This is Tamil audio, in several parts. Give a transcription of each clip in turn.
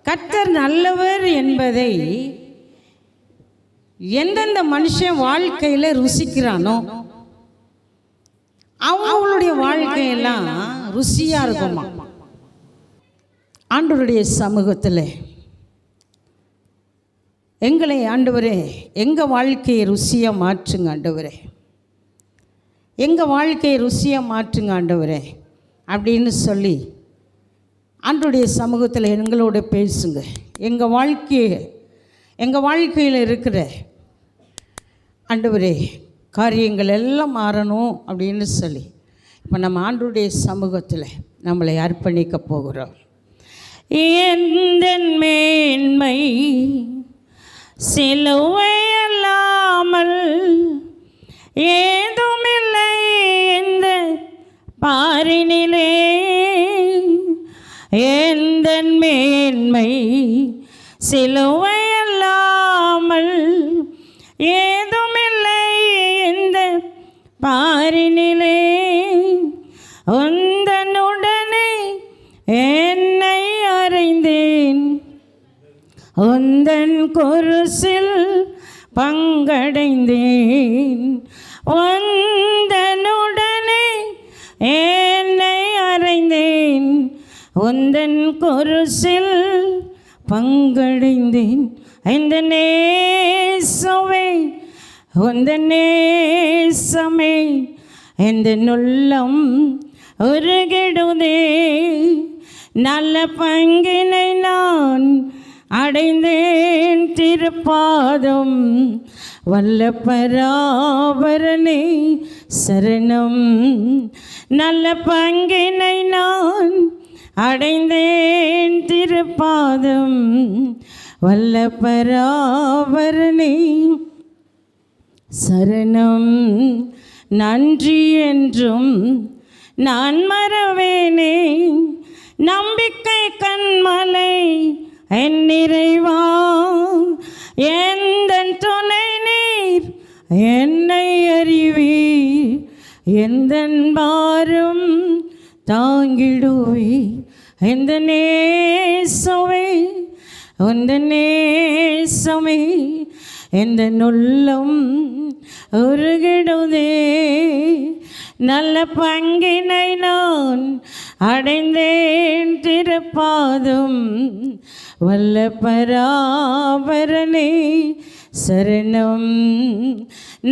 கர்த்தர் நல்லவர் என்பதை எந்தெந்த மனுஷன் வாழ்க்கையில் ருசிக்கிறானோ அவங்களுடைய வாழ்க்கையெல்லாம் ருசியாக இருக்குமா. ஆண்டவருடைய சமூகத்தில் எங்களை ஆண்டவரே எங்கள் வாழ்க்கையை ருசியாக மாற்றுங்க ஆண்டவரே, எங்கள் வாழ்க்கையை ருசியாக மாற்றுங்க ஆண்டவரே அப்படின்னு சொல்லி ஆண்டவருடைய சமூகத்தில் எங்களோட பேசுங்க. எங்கள் வாழ்க்கையில் இருக்கிற ஆண்டவரே காரியங்கள் எல்லாம் மாறணும் அப்படின்னு சொல்லி இப்போ நம்ம ஆண்டவருடைய சமூகத்தில் நம்மளை அர்ப்பணிக்க போகிறோம். எந்த மேன்மை சிலுவை அல்லாமல் ஏதுமில்லை இந்த பாரினிலே, எந்த மேன்மை சிலுவை அல்லாமல் ஏதுமில்லை இந்த பாரினிலே, உந்தனுடனே என்னை அறிந்தேன், உந்தன் குருசில் பங்கடைந்தேன், உந்தனுடனே என்னை அறிந்தேன், உந்தன் குருசில் பங்கடைந்தேன். இந்த நேசமே உந்த நேசமே இந்த நுள்ளம் உருகிடுதே, நல்ல பங்கினை நான் அடைந்தேன் திருப்பாதம், வல்ல பராபரனே சரணம், நல்ல பங்கினை நான் அடைந்தேன் திருப்பாதம், வல்ல பராபரனே சரணம். நன்றி என்றும் நான் மறவேனே, நம்பிக்கை கண்மலை என் நிறைவா, எந்தன் துணை நீர் என்னை அறிவீர், எந்தன் பாரம் தாங்கிடுவே, எந்த நேசமே உந்த நேசமே எந்த நுள்ளம் உருகிடுதே, நல்ல பங்கினை நான் அடைந்தேன் திருப்பாதம், வல்ல பராபரனே சரணம்,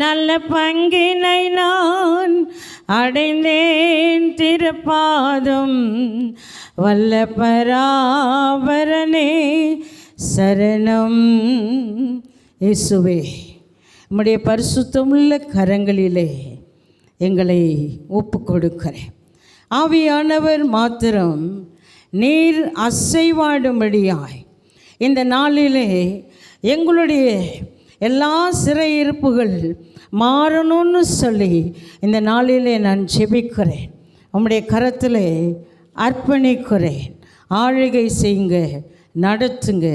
நல்ல பங்கினை நான் அடைந்தேன் திருப்பாதம், வல்ல பராபரனே சரணம். இயேசுவே உம்முடைய பரிசுத்தமுள்ள கரங்களிலே எங்களை ஒப்பு கொடுக்கிறேன். ஆவியானவர் மாத்திரம் நீர் அசைவாடும்படியாய் இந்த நாளிலே எங்களுடைய எல்லா சிறையிருப்புகள் மாறணும்னு சொல்லி இந்த நாளிலே நான் ஜெபிக்கிறேன். உம்முடைய கரத்திலே அர்ப்பணிக்கிறேன். ஆளுகை செய்யுங்க, நடத்துங்க,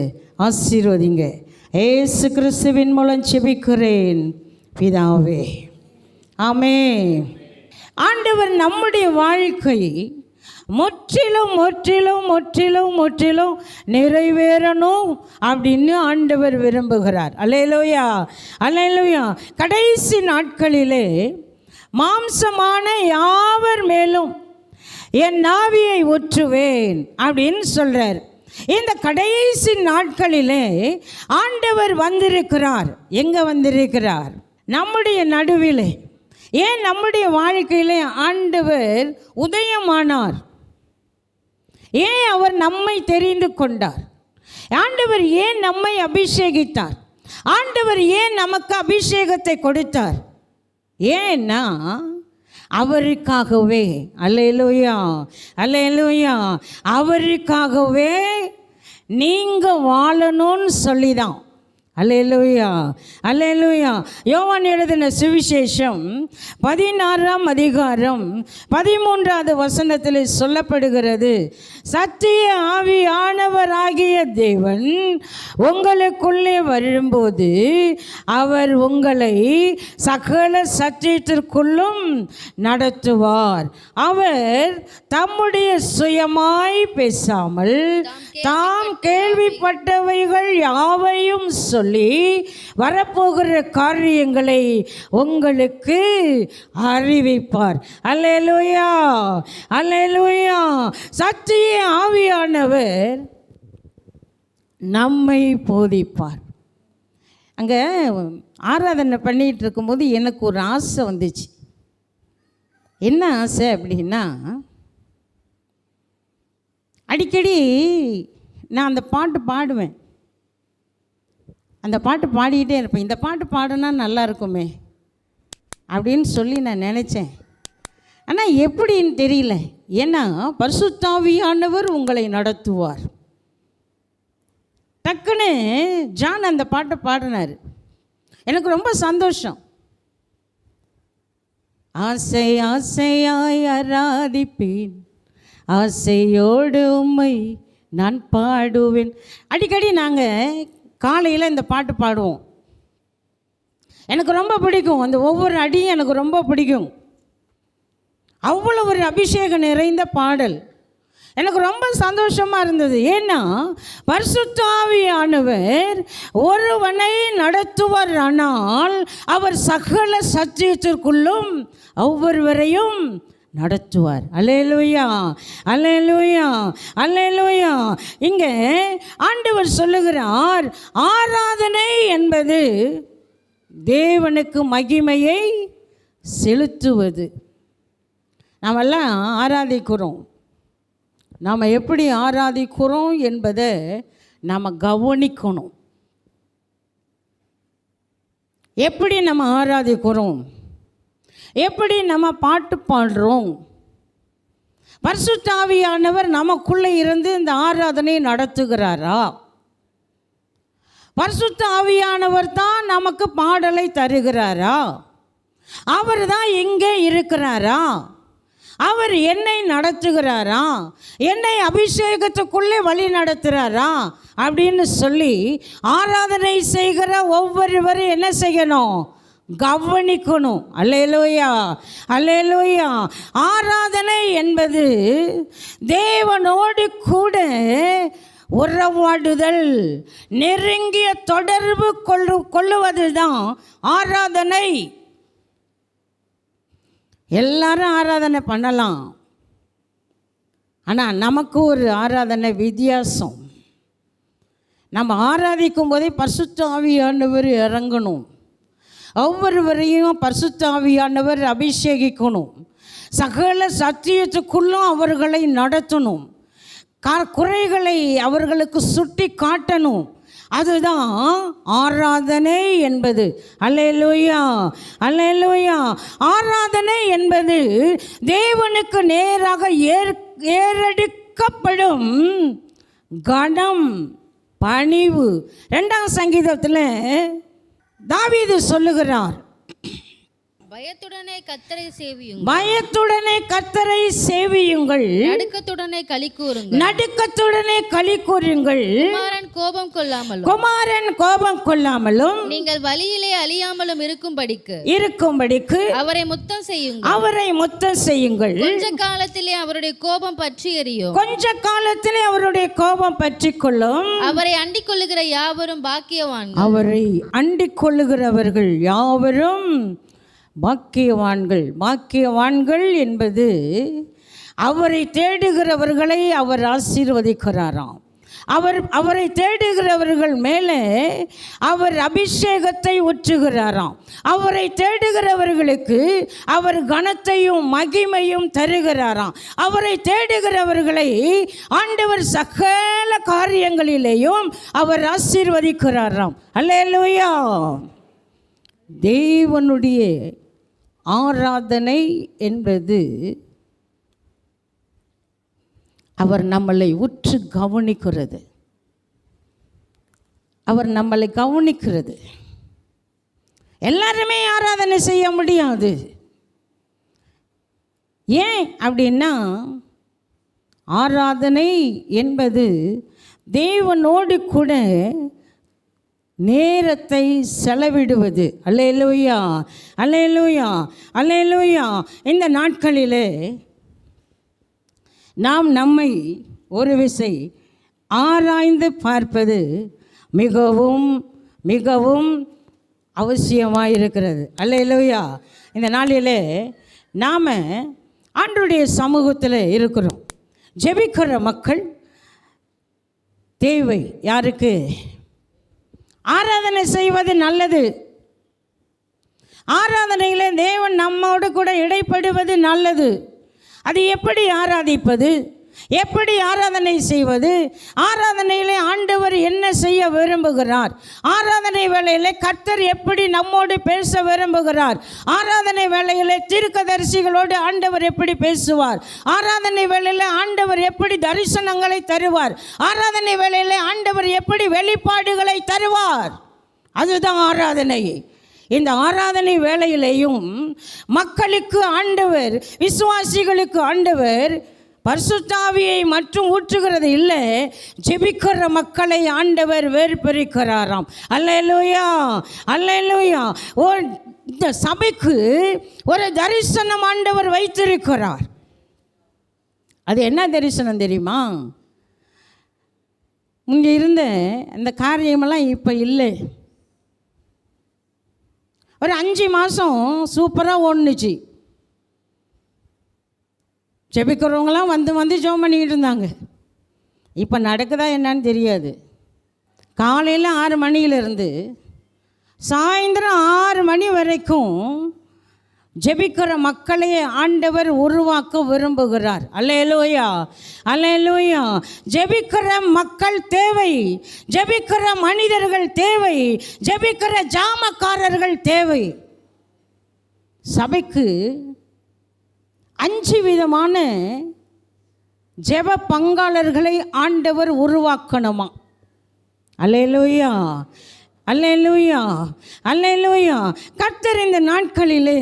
ஆசீர்வதிங்க. ஏசு கிறிஸ்துவின் மூலம் ஜெபிக்கிறேன் பிதாவே, ஆமென். ஆண்டவர் நம்முடைய வாழ்க்கை முற்றிலும் முற்றிலும் முற்றிலும் முற்றிலும் நிறைவேறணும் அப்படின்னு ஆண்டவர் விரும்புகிறார். அல்லேலூயா, அல்லேலூயா. கடைசி நாட்களிலே மாம்சமான யாவர் மேலும் என் ஆவியை ஊற்றுவேன் அப்படின்னு சொல்கிறார். இந்த கடைசி நாட்களிலே ஆண்டவர் வந்திருக்கிறார். எங்கே வந்திருக்கிறார்? நம்முடைய நடுவிலே. ஏன் நம்முடைய வாழ்க்கையிலே ஆண்டவர் உதயமானார்? ஏன் அவர் நம்மை தெரிந்து கொண்டார்? ஆண்டவர் ஏன் நம்மை அபிஷேகித்தார்? ஆண்டவர் ஏன் நமக்கு அபிஷேகத்தை கொடுத்தார்? ஏன்னா அவருக்காகவே. அல்லேலூயா, அல்லேலூயா. அவருக்காகவே நீங்கள் வாழணும்னு சொல்லிதான். அல்லேலூயா, அல்லேலூயா. யோவான் எழுதின சுவிசேஷம் 16ஆம் அதிகாரம் 13வது வசனத்தில் சொல்லப்படுகிறது, சத்திய ஆவியானவராகிய தேவன் உங்களுக்குள்ளே வரும்போது அவர் உங்களை சகல சத்தியத்திற்குள்ளும் நடத்துவார். அவர் தம்முடைய சுயமாய் பேசாமல் தாம் கேள்விப்பட்டவைகள் யாவையும் சொல்லி வரப்போகிற காரியங்களை உங்களுக்கு அறிவிப்பார். அல்லேலூயா, அல்லேலூயா. சத்திய ஆவியானவர் நம்மை போதிப்பார். அங்கே ஆராதனை பண்ணிகிட்டு இருக்கும்போது எனக்கு ஒரு ஆசை வந்துச்சு. என்ன ஆசை அப்படின்னா, அடிக்கடி நான் அந்த பாட்டு பாடுவேன். அந்த பாட்டு பாடிக்கிட்டே இருப்பேன். இந்த பாட்டு பாடினா நல்லா இருக்குமே அப்படின்னு சொல்லி நான் நினச்சேன். ஆனால் எப்படின்னு தெரியல. ஏன்னா பரிசுத்த ஆவியானவர் உங்களை நடத்துவார். டக்குன்னு ஜான் அந்த பாட்டை பாடினார். எனக்கு ரொம்ப சந்தோஷம். ஆசை ஆசையாய் ஆராதிப்பேன், ஆசையோடு உம்மை நான் பாடுவேன். அடிக்கடி நாங்கள் காலையில் இந்த பாட்டு பாடுவோம். எனக்கு ரொம்ப பிடிக்கும். அந்த ஒவ்வொரு அடியும் எனக்கு ரொம்ப பிடிக்கும். அவ்வளோ ஒரு அபிஷேகம் நிறைந்த பாடல். எனக்கு ரொம்ப சந்தோஷமாக இருந்தது. ஏன்னா பரிசுத்த ஆவியானவர் ஒருவனை நடத்துவார், ஆனால் அவர் சகல சத்தியத்திற்குள்ளும் ஒவ்வொருவரையும் நடத்துவார். அல்லேலூயா, அல்லேலூயா, அல்லேலூயா. இங்கே ஆண்டவர் சொல்லுகிறார், ஆராதனை என்பது தேவனுக்கு மகிமையை செலுத்துவது. நாமெல்லாம் ஆராதிக்கிறோம். நாம் எப்படி ஆராதிக்கிறோம் என்பதை நாம் கவனிக்கணும். எப்படி நம்ம ஆராதிக்கிறோம், எப்படி நம்ம பாட்டு பாடுறோம். பரிசுத்த ஆவியானவர் நமக்குள்ளே இருந்து இந்த ஆராதனையை நடத்துகிறாரா? பரிசுத்த ஆவியானவர் தான் நமக்கு பாடலை தருகிறாரா? அவர் தான் இங்கே இருக்கிறாரா? அவர் என்னை நடத்துகிறாரா? என்னை அபிஷேகத்துக்குள்ளே வழி நடத்துகிறாரா அப்படின்னு சொல்லி ஆராதனை செய்கிற ஒவ்வொருவரும் என்ன செய்யணும்? கவனிக்கணும். அல்லேலூயா, அல்லேலூயா. ஆராதனை என்பது தேவனோடு கூட உறவாடுதல், நெருங்கிய தொடர்பு கொள்ளுவது தான் ஆராதனை. எல்லாரும் ஆராதனை பண்ணலாம், ஆனால் நமக்கு ஒரு ஆராதனை வித்தியாசம். நம்ம ஆராதிக்கும் போதே பரிசுத்த ஆவியானவர் இறங்கணும். ஒவ்வொருவரையும் பரிசுத்த ஆவியானவர் அபிஷேகிக்கணும். சகல சத்தியத்துக்குள்ளும் அவர்களை நடத்தணும். குறைகளை அவர்களுக்கு சுட்டி காட்டணும். அதுதான் ஆராதனை என்பது. அல்லேலூயா, அல்லேலூயா. ஆராதனை என்பது தேவனுக்கு நேராக ஏறெடுக்கப்படும் கனம், பணிவு. 2ஆம் சங்கீதத்தில் தாவீது சொல்லுகிறார், பயத்துடனே கர்த்தரை சேவியுங்கள், பயத்துடனே கர்த்தரை சேவியுங்கள், நடுக்கத்துடனே களி கூறுங்கள், நடுக்கத்துடனே களி கூறுங்கள். குமாரன் கோபம் கொள்ளாமலும், குமாரன் கோபம் கொள்ளாமலும், நீங்கள் வழியிலே அழியாமலும் இருக்கும்படிக்கு அவரை முத்தம் செய்யுங்கள், அவரை முத்தம் செய்யுங்கள். கொஞ்ச காலத்திலே அவருடைய கோபம் பற்றி எரியும், கொஞ்ச காலத்திலே அவருடைய கோபம் பற்றி கொள்ளும். அவரை அண்டிக் கொள்ளுகிற யாவரும் பாக்கியவான்கள், அவரை அண்டிக் கொள்ளுகிறவர்கள் யாவரும் பாக்கியவான்கள். பாக்கியவான்கள் என்பது அவரை தேடுகிறவர்களை அவர் ஆசீர்வதிக்கிறாராம். அவரை தேடுகிறவர்கள் மேலே அவர் அபிஷேகத்தை ஊற்றுகிறாராம். அவரை தேடுகிறவர்களுக்கு அவர் கனத்தையும் மகிமையும் தருகிறாராம். அவரை தேடுகிறவர்களை ஆண்டவர் சகல காரியங்களிலேயும் அவர் ஆசீர்வதிக்கிறாராம். அல்லேலூயா. தேவனுடைய ஆராதனை என்பது அவர் நம்மளை உற்று கவனிக்கிறது. அவர் நம்மளை கவனிக்கிறது. எல்லாருமே ஆராதனை செய்ய முடியாது. ஏன் அப்படின்னா, ஆராதனை என்பது தேவனோடு கூட நேரத்தை செலவிடுவது. அல்லேலூயா, அல்லேலூயா, அல்லேலூயா. இந்த நாட்களிலே நாம் நம்மை ஒரு விசை ஆராய்ந்து பார்ப்பது மிகவும் மிகவும் அவசியமாக இருக்கிறது. அல்லேலூயா. இந்த நாளிலே நாம் ஆண்டவருடைய சமூகத்தில் இருக்கிறோம். ஜெபிக்கிற மக்கள் தேவை. யாருக்கு? ஆராதனை செய்வது நல்லது. ஆராதனையில் தேவன் நம்மோடு கூட இடைப்படுவது நல்லது. அது எப்படி ஆராதிப்பது, எப்படி ஆராதனை செய்வது, ஆராதனையிலே ஆண்டவர் என்ன செய்ய விரும்புகிறார், ஆராதனை வேளையிலே கர்த்தர் எப்படி நம்மோடு பேச விரும்புகிறார், ஆராதனை வேளையிலே தீர்க்கதரிசிகளோடு ஆண்டவர் எப்படி பேசுவார், ஆராதனை வேளையிலே ஆண்டவர் எப்படி தரிசனங்களை தருவார், ஆராதனை வேளையிலே ஆண்டவர் எப்படி வெளிப்பாடுகளை தருவார், அதுதான் ஆராதனை. இந்த ஆராதனை வேளையிலேயும் மக்களுக்கு ஆண்டவர், விசுவாசிகளுக்கு ஆண்டவர் பரிசுத்த ஆவியை மற்றும் ஊற்றுகிறது இல்லை, ஜெபிக்கிற மக்களை ஆண்டவர் வேறுபிரிக்கிறாராம். அல்லேலூயா, அல்லேலூயா. இந்த சபைக்கு ஒரு தரிசனம் ஆண்டவர் வைத்திருக்கிறார். அது என்ன தரிசனம் தெரியுமா? இங்கே இருந்த அந்த காரியமெல்லாம் இப்போ இல்லை. ஒரு 5 மாதம் சூப்பராக ஓடுனுச்சு. ஜெபிக்கிறவங்களாம் வந்து ஜெபம் பண்ணிக்கிட்டு இருந்தாங்க. இப்போ நடக்குதா என்னன்னு தெரியாது. காலையில் 6 மணியிலிருந்து சாயந்தரம் 6 மணி வரைக்கும் ஜெபிக்கிற மக்களை ஆண்டவர் உருவாக்க விரும்புகிறார். அல்லேலூயா, அல்லேலூயா. ஜெபிக்கிற மக்கள் தேவை, ஜெபிக்கிற மனிதர்கள் தேவை, ஜெபிக்கிற ஜாமக்காரர்கள் தேவை. சபைக்கு 5 விதமான ஜெப பங்காளர்களை ஆண்டவர் உருவாக்கணுமா. அல்லேலூயா, அல்லேலூயா, அல்லேலூயா. கர்த்தர் இந்த நாட்களிலே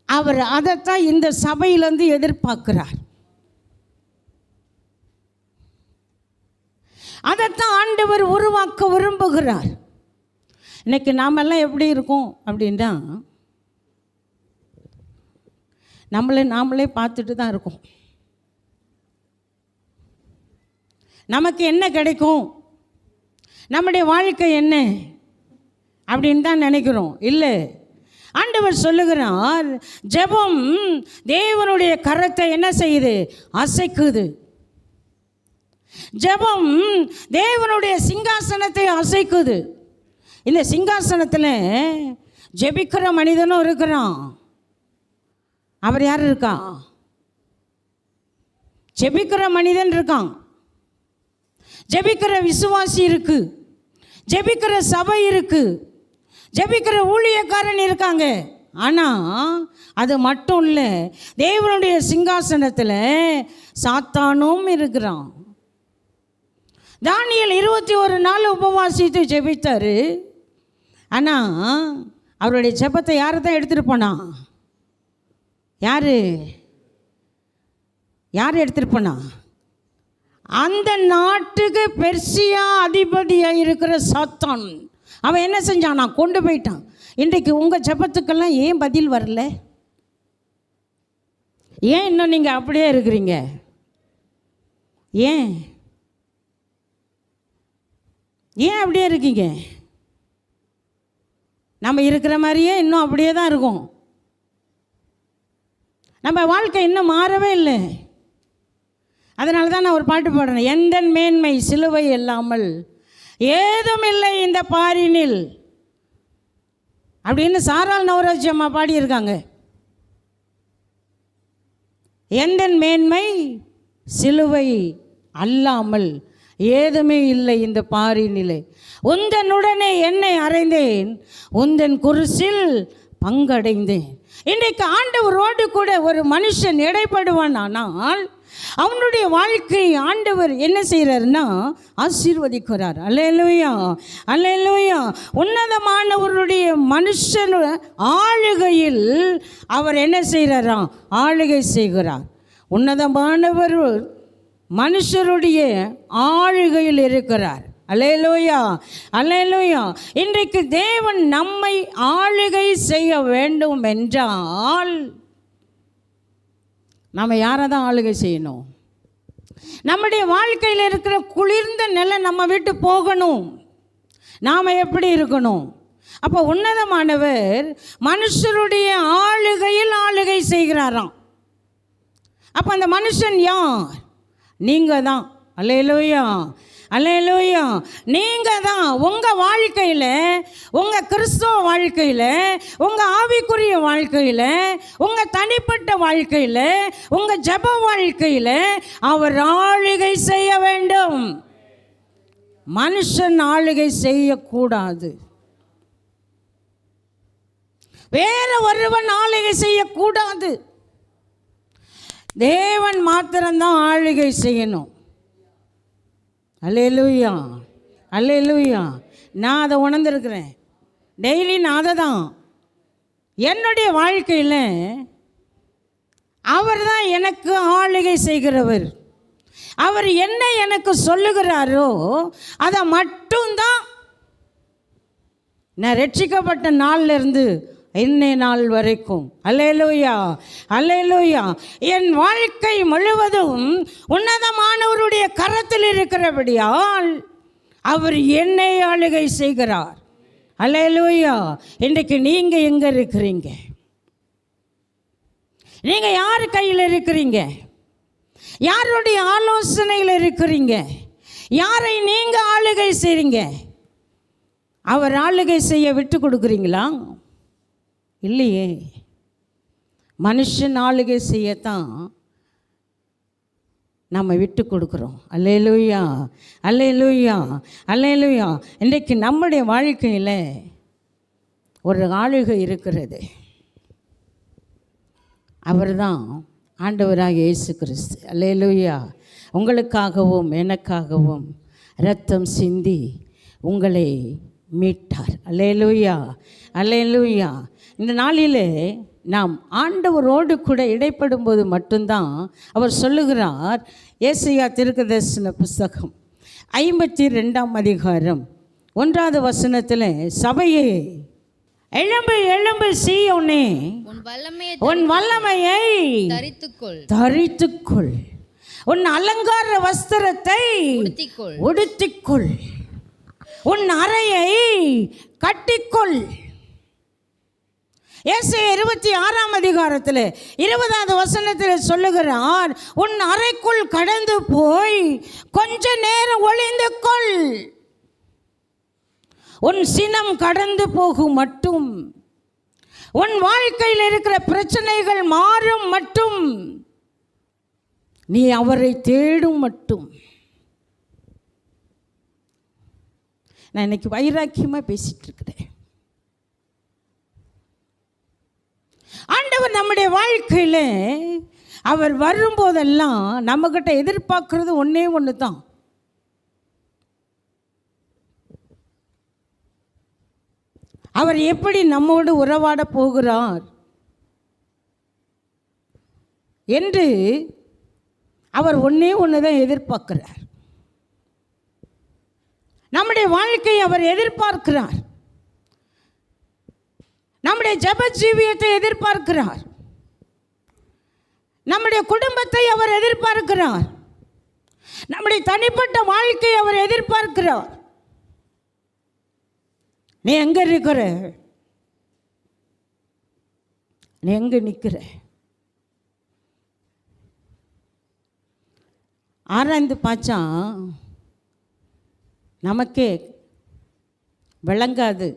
அவர் அதைத்தான் இந்த சபையிலேருந்து எதிர்பார்க்கிறார். அதைத்தான் ஆண்டவர் உருவாக்க விரும்புகிறார். இன்னைக்கு நாமெல்லாம் எப்படி இருக்கோம் அப்படின்னா, நாமளே பார்த்துட்டு தான் இருக்கோம். நமக்கு என்ன கிடைக்கும், நம்முடைய வாழ்க்கை என்ன அப்படின்னு தான் நினைக்கிறோம். இல்லை, ஆண்டவர் சொல்லுகிறார், ஜெபம் தேவனுடைய கரத்தை என்ன செய்யுது? அசைக்குது. ஜெபம் தேவனுடைய சிங்காசனத்தை அசைக்குது. இந்த சிங்காசனத்தில் ஜெபிக்கிற மனிதனும் இருக்கிறான். அவர் யார் இருக்கா? ஜெபிக்கிற மனிதன் இருக்கான், ஜெபிக்கிற விசுவாசி இருக்கு, ஜெபிக்கிற சபை இருக்கு, ஜெபிக்கிற ஊழியக்காரன் இருக்காங்க. ஆனால் அது மட்டும் இல்லை, தேவனுடைய சிங்காசனத்தில் சாத்தானும் இருக்கிறான். தானியேல் 21 நாள் உபவாசித்து ஜெபித்தார். ஆனால் அவருடைய ஜெபத்தை யாரை தான் எடுத்துகிட்டு போனா? யார் எடுத்துகிட்டு போனா? அந்த நாட்டுக்கு பெர்சியா அதிபதியாக இருக்கிற சாத்தான். அவன் என்ன செஞ்சான்? கொண்டு போயிட்டான். இன்றைக்கு உங்கள் ஜெபத்துக்கெல்லாம் ஏன் பதில் வரல? ஏன் இன்னும் நீங்கள் அப்படியே இருக்கிறீங்க? ஏன் அப்படியே இருக்கீங்க? நம்ம இருக்கிற மாதிரியே இன்னும் அப்படியே தான் இருக்கோம். நம்ம வாழ்க்கை இன்னும் மாறவே இல்லை. அதனால தான் நான் ஒரு பாட்டு பாடுறேன், எந்த மேன்மை சிலுவை இல்லாமல் ஏதும் இல்லை இந்த பாரினில் அப்படின்னு சாராள் நவராஜ் அம்மா பாடியிருக்காங்க. எந்த மேன்மை சிலுவை அல்லாமல் ஏதுமே இல்லை இந்த பாரினிலே, உந்தனுடனே என்னை அறைந்தேன், உந்தன் குருசில் பங்கடைந்தேன். இன்றைக்கு ஆண்டவரோடு கூட ஒரு மனுஷன் இடைப்படுவானால் அவனுடைய வாழ்க்கை ஆண்டவர் என்ன செய்கிறாருன்னா ஆசீர்வதிக்கிறார். அல்லேலூயா, அல்லேலூயா. உன்னதமானவருடைய மனுஷன் ஆளுகையில் அவர் என்ன செய்கிறாராம்? ஆளுகை செய்கிறார். உன்னதமானவர் மனுஷருடைய ஆளுகையில் இருக்கிறார். அல்லேலூயா, அல்லேலூயா. இன்றைக்கு தேவன் நம்மை ஆளுகை செய்ய வேண்டும் என்றால் நம்ம யாரை தான் ஆளுகை செய்யணும்? நம்முடைய வாழ்க்கையில் இருக்கிற குளிர்ந்த நிலை நம்ம விட்டு போகணும். நாம் எப்படி இருக்கணும்? அப்போ உன்னதமானவர் மனுஷருடைய ஆளுகையில் ஆளுகை செய்கிறாராம். அப்போ அந்த மனுஷன் யார்? நீங்கள் தான். அல்லேலூயா, அல்லேலூயா. நீங்கள் தான் உங்கள் வாழ்க்கையில், உங்கள் கிறிஸ்துவ வாழ்க்கையில், உங்கள் ஆவிக்குரிய வாழ்க்கையில், உங்கள் தனிப்பட்ட வாழ்க்கையில், உங்கள் ஜெப வாழ்க்கையில் அவர் ஆளுகை செய்ய வேண்டும். மனுஷன் ஆளுகை செய்யக்கூடாது. வேற ஒருவன் ஆளுகை செய்யக்கூடாது. தேவன் மாத்திரம்தான் ஆளுகை செய்யணும். அல்லேலூயா, அல்லேலூயா. நான் அதை உணர்ந்திருக்கிறேன். டெய்லி நான் அதை தான் என்னுடைய வாழ்க்கையில் அவர் தான் எனக்கு ஆளுகை செய்கிறவர். அவர் என்ன எனக்கு சொல்லுகிறாரோ அதை மட்டும்தான் நான் ரட்சிக்கப்பட்ட நாளிலிருந்து இன்னை நாள் வரைக்கும், அல்லேலூயா, அல்லேலூயா, என் வாழ்க்கை முழுவதும் உன்னதமானவருடைய கரத்தில் இருக்கிறபடியால் அவர் என்னை ஆளுகை செய்கிறார். அல்லேலூயா. இன்றைக்கு நீங்கள் எங்கே இருக்கிறீங்க? நீங்கள் யார் கையில் இருக்கிறீங்க? யாருடைய ஆலோசனையில் இருக்கிறீங்க? யாரை நீங்கள் ஆளுகை செய்கிறீங்க? அவர் ஆளுகை செய்ய விட்டு கொடுக்குறீங்களா? இல்லையே. மனுஷன் ஆளுகை செய்யத்தான் நம்ம விட்டு கொடுக்குறோம். அல்லேலூயா, அல்லேலூயா, அல்லேலூயா. இன்றைக்கு நம்முடைய வாழ்க்கையில் ஒரு ஆளுகை இருக்கிறது. அவர் தான் ஆண்டவராக இயேசு கிறிஸ்து. அல்லேலூயா. உங்களுக்காகவும் எனக்காகவும் இரத்தம் சிந்தி உங்களை மீட்டார். அல்லேலூயா, அல்லேலூயா. இந்த நாளிலே நாம் ஆண்டவரோடு கூட இடைப்படும் போது மட்டும்தான் அவர் சொல்லுகிறார். ஏசாயா தீர்க்கதரிசன புஸ்தகம் 52ஆம் அதிகாரம் 1வது வசனத்தில், சபையே எழும்பு எழும்பு சீயோனே, உன் வல்லமையை தரித்துக்கொள், உன் அலங்கார வஸ்திரத்தை உடுத்திக்கொள், உன் அறையை கட்டிக்கொள். ஏசாயா 26ஆம் அதிகாரத்தில் 20வது வசனத்தில் சொல்லுகிறார், உன் அறைக்குள் கடந்து போய் கொஞ்ச நேரம் ஒளிந்து கொள், உன் சினம் கடந்து போகும் மட்டும், உன் வாழ்க்கையில் இருக்கிற பிரச்சனைகள் மாறும் மட்டும், நீ அவரை தேடும் மட்டும். நான் இன்னைக்கு வைராக்கியமாக பேசிட்டு இருக்கிறேன். ஆண்டவர் நம்முடைய வாழ்க்கையில் அவர் வரும்போதெல்லாம் நம்மக்கிட்ட எதிர்பார்க்கறது ஒன்றே ஒன்று தான். அவர் எப்படி நம்மோடு உறவாட போகிறார் என்று அவர் ஒன்றே ஒன்று தான் எதிர்பார்க்கிறார். நம்முடைய வாழ்க்கையை அவர் எதிர்பார்க்கிறார். நம்முடைய ஜெப ஜீவியத்தை எதிர்பார்க்கிறார். நம்முடைய குடும்பத்தை அவர் எதிர்பார்க்கிறார். நம்முடைய தனிப்பட்ட வாழ்க்கையை அவர் எதிர்பார்க்கிறார். நீ எங்க இருக்கிற? நீ எங்க நிற்கிற? ஆராய்ந்து பார்த்தா நமக்கே விளங்காது.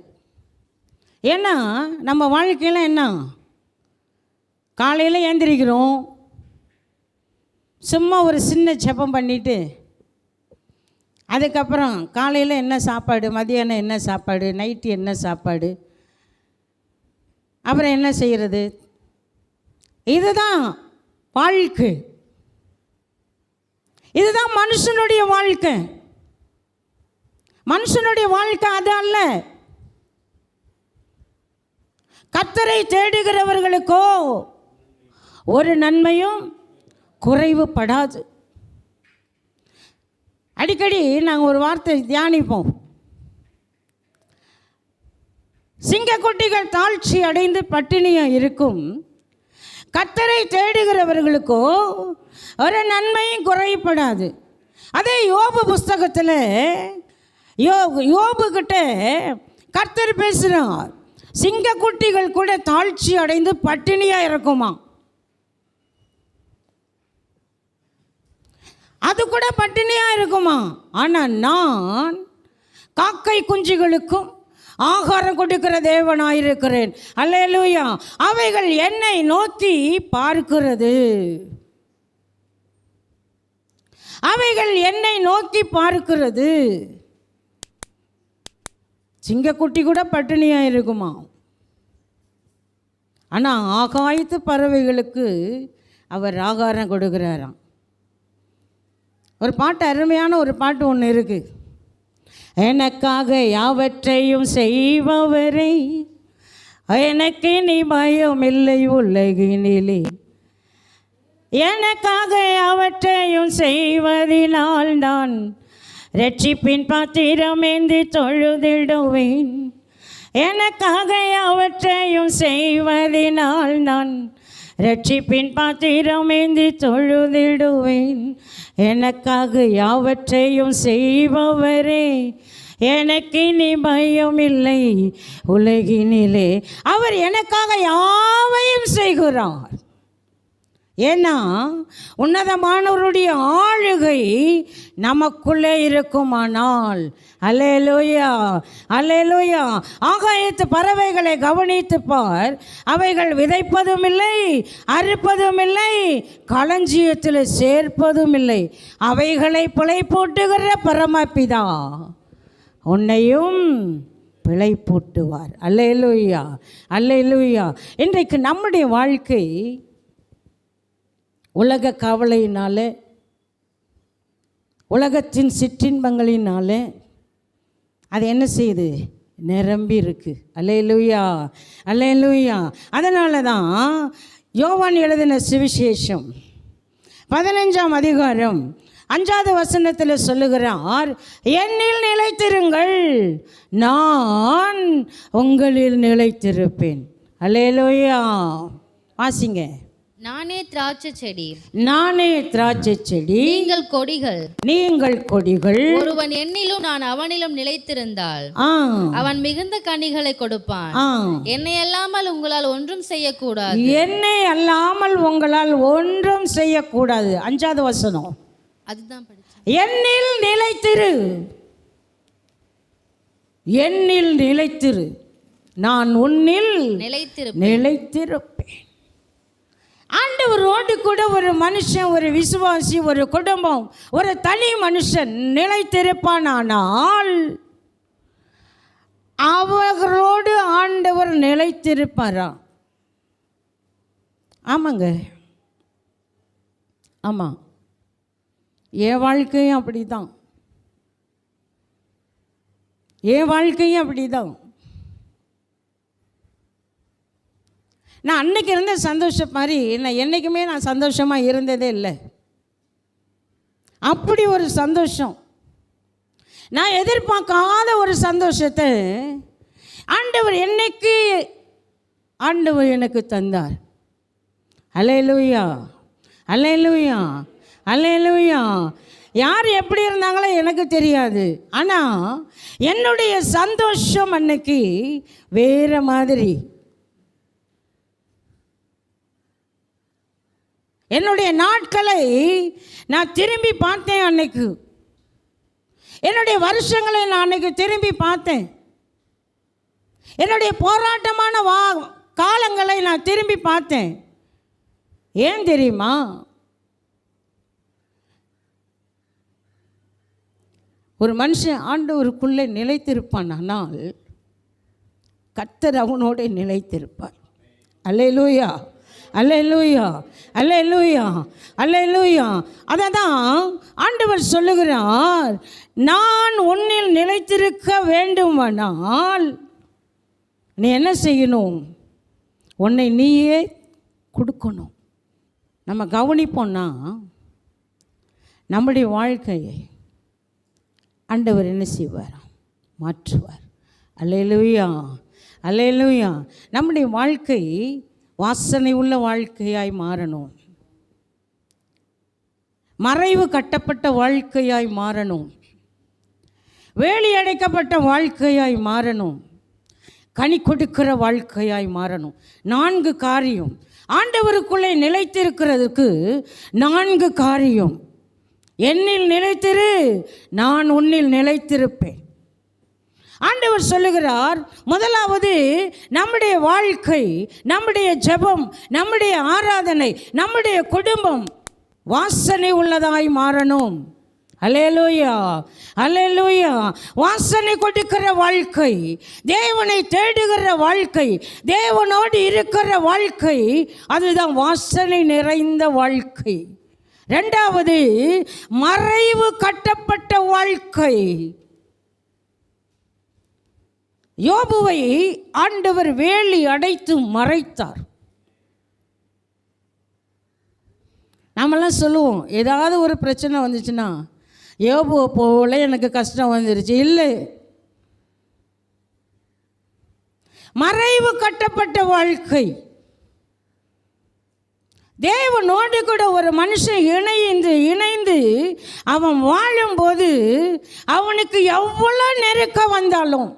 ஏன்னா நம்ம வாழ்க்கையில் என்ன, காலையில் ஏந்திரிக்கிறோம், சும்மா ஒரு சின்ன ஜெபம் பண்ணிவிட்டு அதுக்கப்புறம் காலையில் என்ன சாப்பாடு, மதியானம் என்ன சாப்பாடு, நைட்டு என்ன சாப்பாடு, அப்புறம் என்ன செய்கிறது? இதுதான் வாழ்க்கை. இதுதான் மனுஷனுடைய வாழ்க்கை. மனுஷனுடைய வாழ்க்கை அது அல்ல. கர்த்தரை தேடுகிறவர்களுக்கோ ஒரு நன்மையும் குறைவுபடாது. அடிக்கடி நாங்கள் ஒரு வார்த்தை தியானிப்போம். சிங்கக்குட்டிகள் தாழ்ச்சி அடைந்து பட்டினியாக இருக்கும், கர்த்தரை தேடுகிறவர்களுக்கோ ஒரு நன்மையும் குறைபடாது. அதே யோபு புஸ்தகத்தில் யோபு கிட்ட கர்த்தர் பேசுகிறார், சிங்கக்குட்டிகள் கூட தாழ்ச்சி அடைந்து பட்டினியாக இருக்குமா, அது கூட பட்டினியாக இருக்குமா. ஆனால் நான் காக்கை குஞ்சுகளுக்கும் ஆகாரம் கொடுக்கிற தேவனாயிருக்கிறேன். அல்லேலூயா. அவைகள் என்னை நோக்கி பார்க்கிறது, அவைகள் என்னை நோக்கி பார்க்கிறது. சிங்கக்குட்டி கூட பட்டினியாக இருக்குமா, ஆனால் ஆகாயத்து பறவைகளுக்கு அவர் ஆகாரம் கொடுக்கிறாராம். ஒரு பாட்டு, அருமையான ஒரு பாட்டு ஒன்று இருக்குது. எனக்காக யாவற்றையும் செய்பவரை எனக்கு நீ பயம் இல்லை உலகினிலே, எனக்காக யாவற்றையும் செய்வதினால் நான் ரட்சிப்பின் பாத்திரமேந்தி தொழுதிடுவேன். எனக்காக யாவற்றையும் செய்வதினால் நான் ரட்சிப்பின் பாத்திரமேந்தி தொழுதிடுவேன். எனக்காக யாவற்றையும் செய்பவரே எனக்கு நீ பயம் இல்லை உலகினிலே. அவர் எனக்காக யாவையும் செய்கிறார். ஏன்னா உன்னதமானவருடைய ஆளுகை நமக்குள்ளே இருக்குமானால், அல்லேலூயா அல்லேலூயா. ஆகாயத்து பறவைகளை கவனித்து பார், அவைகள் விதைப்பதும் இல்லை, அறுப்பதும் இல்லை, களஞ்சியத்தில் சேர்ப்பதும் இல்லை. அவைகளை பிழை போட்டுகிற பரமபிதா உன்னையும் பிழை போட்டுவார். அல்லேலூயா அல்லேலூயா. இன்றைக்கு நம்முடைய வாழ்க்கை உலக கவலையினால, உலகத்தின் சிற்றின்பங்களினால அது என்ன செய்யுது, நிரம்பி இருக்கு. அல்லேலூயா அல்லேலூயா. அதனால தான் யோவான் எழுதின சுவிசேஷம் 15ஆம் அதிகாரம் 5வது வசனத்தில் சொல்லுகிறார், என்னில் நிலைத்திருங்கள், நான் உங்களில் நிலைத்திருப்பேன். அல்லேலூயா. வாசிங்க. நானே திராட்சை செடி, நானே திராட்சை செடி, நீங்கள் கொடிகள், நீங்கள் கொடிகள். ஒருவன் என்னிலும் நான் அவனிலும் நிலைத்திருந்தால் அவன் மிகுந்த கனிகளை கொடுப்பான். என்னை அல்லாமல் உங்களால் ஒன்றும் செய்யக்கூடாது, என்னை அல்லாமல் உங்களால் ஒன்றும் செய்யக்கூடாது. 5வது வசனம், அதுதான் படிச்சேன். என்னில் நிலைத்திரு, என்னில் நிலைத்திரு, நான் உன்னில் நிலைத்திருப்பேன். ஆண்டவரோடு கூட ஒரு மனுஷன், ஒரு விசுவாசி, ஒரு குடும்பம், ஒரு தனி மனுஷன் நிலைத்திருப்பானால் அவர்களோடு ஆண்டவர் நிலைத்திருப்பாரா? ஆமாங்க, ஆமாம். என் வாழ்க்கையும் அப்படி தான், என் வாழ்க்கையும் அப்படி தான். நான் அன்னைக்கு இருந்த சந்தோஷம் மாதிரி நான் என்றைக்குமே நான் சந்தோஷமாக இருந்ததே இல்லை. அப்படி ஒரு சந்தோஷம், நான் எதிர்பார்க்காத ஒரு சந்தோஷத்தை ஆண்டவர் என்னைக்கு ஆண்டவர் எனக்கு தந்தார். அல்லேலூயா அல்லேலூயா அல்லேலூயா. யார் எப்படி இருந்தாங்களோ எனக்கு தெரியாது, ஆனால் என்னுடைய சந்தோஷம் அன்னைக்கு வேறு மாதிரி. என்னுடைய நாட்களை நான் திரும்பி பார்த்தேன். அன்னைக்கு என்னுடைய வருஷங்களை நான் அன்னைக்கு திரும்பி பார்த்தேன். என்னுடைய போராட்டமான காலங்களை நான் திரும்பி பார்த்தேன். ஏன் தெரியுமா? ஒரு மனுஷன் ஆண்டவருக்குள்ளே நிலைத்திருப்பானால் கர்த்தர் அவனோட நிலைத்திருப்பார். அல்லேலூயா அல்லேலூயா, அல்லேலூயா, அல்லேலூயா. அததான் ஆண்டவர் சொல்லுகிறார், நான் உன்னில் நிலைத்திருக்க வேண்டுமானால் நீ என்ன செய்யணும்? உன்னை நீயே கொடுக்கணும். நம்ம கவனிப்போம்னா நம்முடைய வாழ்க்கையை ஆண்டவர் என்ன செய்வார்? மாற்றுவார். அல்லேலூயா, அல்லேலூயா. நம்முடைய வாழ்க்கை வாசனை உள்ள வாழ்க்கையாய் மாறணும். மறைவு கட்டப்பட்ட வாழ்க்கையாய் மாறணும். வேலி அடைக்கப்பட்ட வாழ்க்கையாய் மாறணும். கனி கொடுக்கிற வாழ்க்கையாய் மாறணும். 4 காரியம் ஆண்டவருக்குள்ளே நிலைத்திருக்கிறதுக்கு. 4 காரியம். என்னில் நிலைத்திரு, நான் உன்னில் நிலைத்திருப்பேன். ஆண்டவர் சொல்லுகிறார், முதலாவது நம்முடைய வாழ்க்கை, நம்முடைய ஜெபம், நம்முடைய ஆராதனை, நம்முடைய குடும்பம் வாசனை உள்ளதாய் மாறணும். அல்லேலூயா, அல்லேலூயா. வாசனை கொடுக்கிற வாழ்க்கை, தேவனை தேடுகிற வாழ்க்கை, தேவனோடு இருக்கிற வாழ்க்கை, அதுதான் வாசனை நிறைந்த வாழ்க்கை. 2வது மறைவு கட்டப்பட்ட வாழ்க்கை. யோபுவை ஆண்டவர் வேலி அடைத்து மறைத்தார். நாமெல்லாம் சொல்லுவோம், ஏதாவது ஒரு பிரச்சனை வந்துச்சுன்னா, யோபுவை போல எனக்கு கஷ்டம் வந்துருச்சு. இல்லை, மறைவு கட்டப்பட்ட வாழ்க்கை. தேவனோடு கூட ஒரு மனுஷன் இணைந்து அவன் வாழும்போது அவனுக்கு எவ்வளோ நெருக்கம் வந்தாலும்,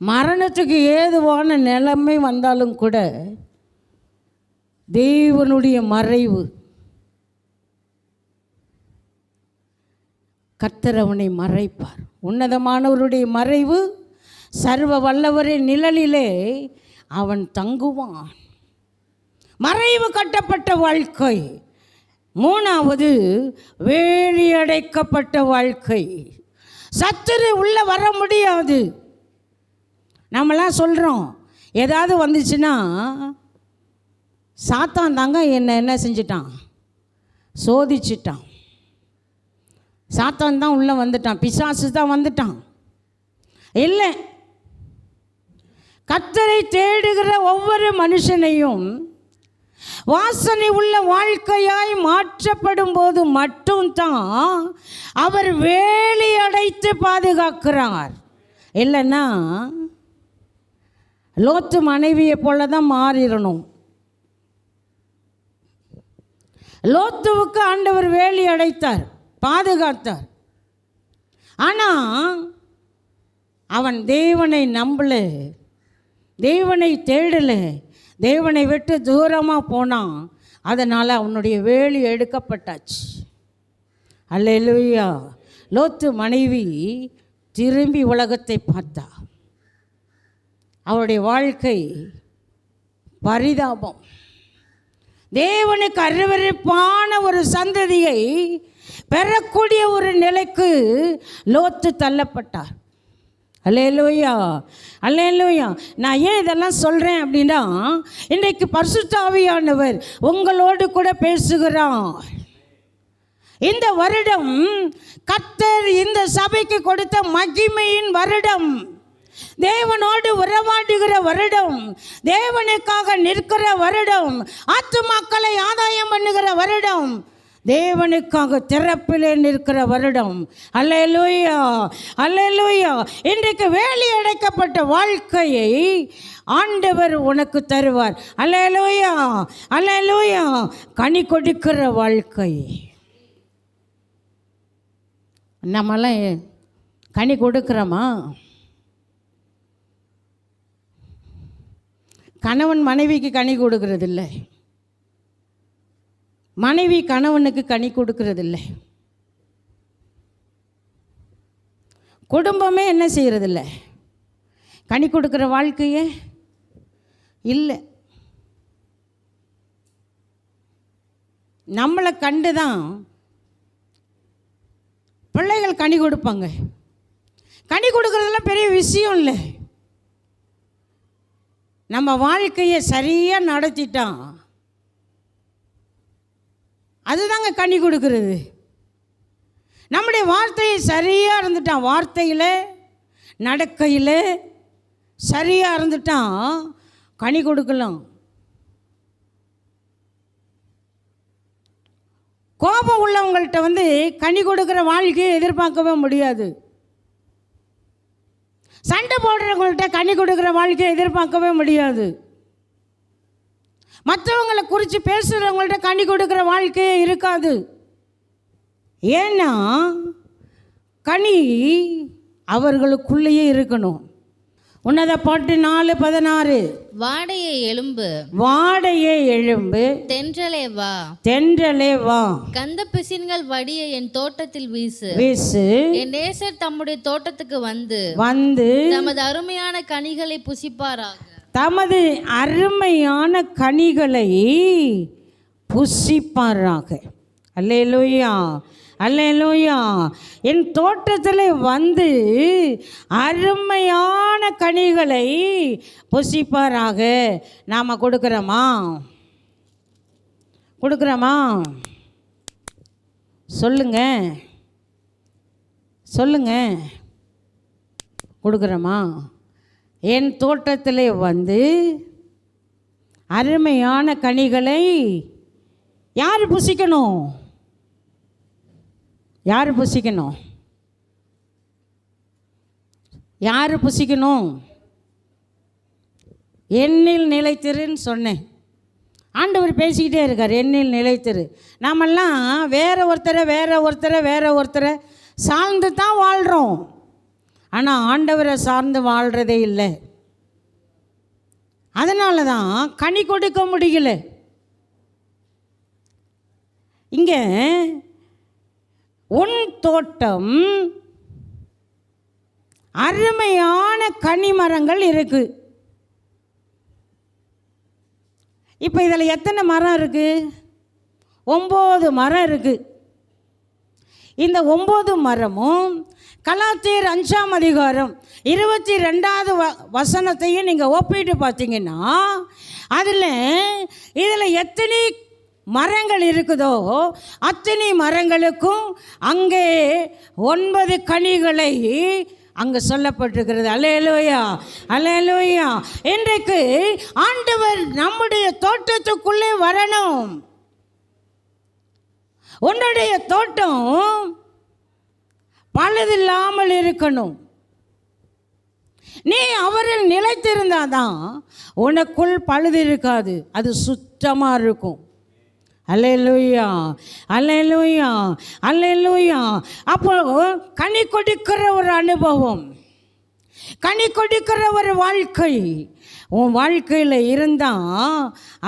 மரணத்துக்கு ஏதுவான நிலைமை வந்தாலும் கூட தேவனுடைய மறைவு, கர்த்தர் அவனை மறைப்பார். உன்னதமானவருடைய மறைவு, சர்வ வல்லவரின் நிழலிலே அவன் தங்குவான். மறைவு கட்டப்பட்ட வாழ்க்கை. 3வது வேலி அடைக்கப்பட்ட வாழ்க்கை. சத்துரு உள்ள வர முடியாது. நம்மளாம் சொல்கிறோம், ஏதாவது வந்துச்சுன்னா சாத்தான் தாங்க என்ன செஞ்சிட்டான்? சோதிச்சிட்டான். சாத்தான் தான் உள்ளே வந்துட்டான், பிசாசு தான் வந்துட்டான். இல்லை, கர்த்தரை தேடுகிற ஒவ்வொரு மனுஷனையும் வாசனை உள்ள வாழ்க்கையாய் மாற்றப்படும் போது மட்டும்தான் அவர் வேலி அடைத்து பாதுகாக்கிறார். இல்லைன்னா லோத்து மனைவியை போல தான் மாறிடணும். லோத்துவுக்கு ஆண்டவர் வேலி அடைத்தார், பாதுகாத்தார். ஆனால் அவன் தேவனை நம்பல, தேவனை தேடல, தேவனை விட்டு தூரமாக போனான். அதனால் அவனுடைய வேலி எடுக்கப்பட்டாச்சு. அல்லேலூயா. லோத்து மனைவி திரும்பி உலகத்தை பார்த்தா. அவருடைய வாழ்க்கை பரிதாபம். தேவனுக்கு அருவருப்பான ஒரு சந்ததியை பெறக்கூடிய ஒரு நிலைக்கு லோத்து தள்ளப்பட்டார். அல்லேலூயா, அல்லேலூயா. நான் ஏன் இதெல்லாம் சொல்கிறேன் அப்படின்னா, இன்றைக்கு பரிசுத்த ஆவியானவர் உங்களோடு கூட பேசுகிறார். இந்த வருடம் கர்த்தர் இந்த சபைக்கு கொடுத்த மகிமையின் வருடம், தேவனோடு உறவாடுகிற வருடம், தேவனுக்காக நிற்கிற வருடம், ஆத்துமாக்களை ஆதாயம் பண்ணுகிற வருடம், தேவனுக்காக திறப்பிலே நிற்கிற வருடம். அல்லேலூயா, அல்லேலூயா. இன்றைக்கு வேலி அடைக்கப்பட்ட வாழ்க்கையை ஆண்டவர் உனக்கு தருவார். அல்லேலூயா, அல்லேலூயா. கனி கொடுக்கிற வாழ்க்கை. நம்மளாம் கனி கொடுக்குறோமா? கணவன் மனைவிக்கு கனி கொடுக்கறதில்லை, மனைவி கணவனுக்கு கனி கொடுக்கறதில்லை, குடும்பமே என்ன செய்கிறதில்ல, கனி கொடுக்குற வாழ்க்கையே இல்லை. நம்மளை கண்டு தான் பிள்ளைகள் கனி கொடுப்பாங்க. கனி கொடுக்கறதெல்லாம் பெரிய விஷயம் இல்லை. நம்ம வாழ்க்கையை சரியாக நடத்திட்டான், அதுதாங்க கனி கொடுக்கறது. நம்முடைய வார்த்தையை சரியாக இருந்துட்டான், வார்த்தையில் நடக்கையில் சரியாக இருந்துட்டான், கனி கொடுக்கலாம். கோபம் உள்ளவங்கள்ட்ட கனி கொடுக்குற வாழ்க்கையை எதிர்பார்க்கவே முடியாது. சண்டை போடுறவங்கள்ட்ட கனி கொடுக்குற வாழ்க்கையை எதிர்பார்க்கவே முடியாது. மற்றவங்களை குறித்து பேசுகிறவங்கள்ட்ட கனி கொடுக்குற வாழ்க்கையே இருக்காது. ஏன்னா கனி அவர்களுக்குள்ளேயே இருக்கணும். உன்னத பாட்டு 4:16. வாடையே எழும்பு, வாடையே எழும்பு, தென்றலே வா, தென்றலே வா, கந்த பிசின்கள் வடிய என் தோட்டத்தில் வீசு, வீசு, என் நேசர் தம்முடைய தோட்டத்துக்கு வந்து வந்து தமது அருமையான கனிகளை புசிப்பாராக, தமது அருமையான கனிகளை புசிப்பாராக. அல்லேலூயா, அல்லேலூயா. என் தோட்டத்தில் வந்து அருமையான கனிகளை புசிப்பாராக. நாம் கொடுக்குறோமா? கொடுக்குறோமா? சொல்லுங்க, சொல்லுங்க, கொடுக்குறோமா? என் தோட்டத்தில் வந்து அருமையான கனிகளை யார் புசிக்கணும்? யார் புசிக்கணும்? யார் புசிக்கணும்? எண்ணில் நிலைத்திருன்னு சொன்னேன். ஆண்டவர் பேசிக்கிட்டே இருக்கார், எண்ணில் நிலைத்திரு. நாமெல்லாம் வேற ஒருத்தரை சார்ந்து தான் வாழ்கிறோம். ஆனால் ஆண்டவரை சார்ந்து வாழ்கிறதே இல்லை. அதனால தான் கனி கொடுக்க முடியல. இங்கே உன் தோட்டம் அருமையான கனிமரங்கள் இருக்கு. இப்போ இதில் எத்தனை மரம் இருக்கு? 9 மரம் இருக்கு. இந்த 9 மரமும் கலாத்தியர் 5ஆம் அதிகாரம் 22வது வசனத்தையும் நீங்கள் ஒப்பிட்டு பார்த்தீங்கன்னா இதில் எத்தனை மரங்கள் இருக்குதோ அத்தனை மரங்களுக்கும் அங்கே 9 கனிகளை அங்கே சொல்லப்பட்டிருக்கிறது. அல்லேலூயா, அல்லேலூயா. இன்றைக்கு ஆண்டவர் நம்முடைய தோட்டத்துக்குள்ளே வரணும். உன்னுடைய தோட்டம் பழுதில்லாமல் இருக்கணும். நீ அவரில் நிலைத்திருந்தாதான் உனக்குள் பழுது இருக்காது, அது சுத்தமாக இருக்கும். அல்லேலூயா, அல்லேலூயா, அல்லேலூயா. அப்போ கனி கொடுக்கிற ஒரு அனுபவம், கனி கொடுக்கிற ஒரு வாழ்க்கை உன் வாழ்க்கையில் இருந்தால்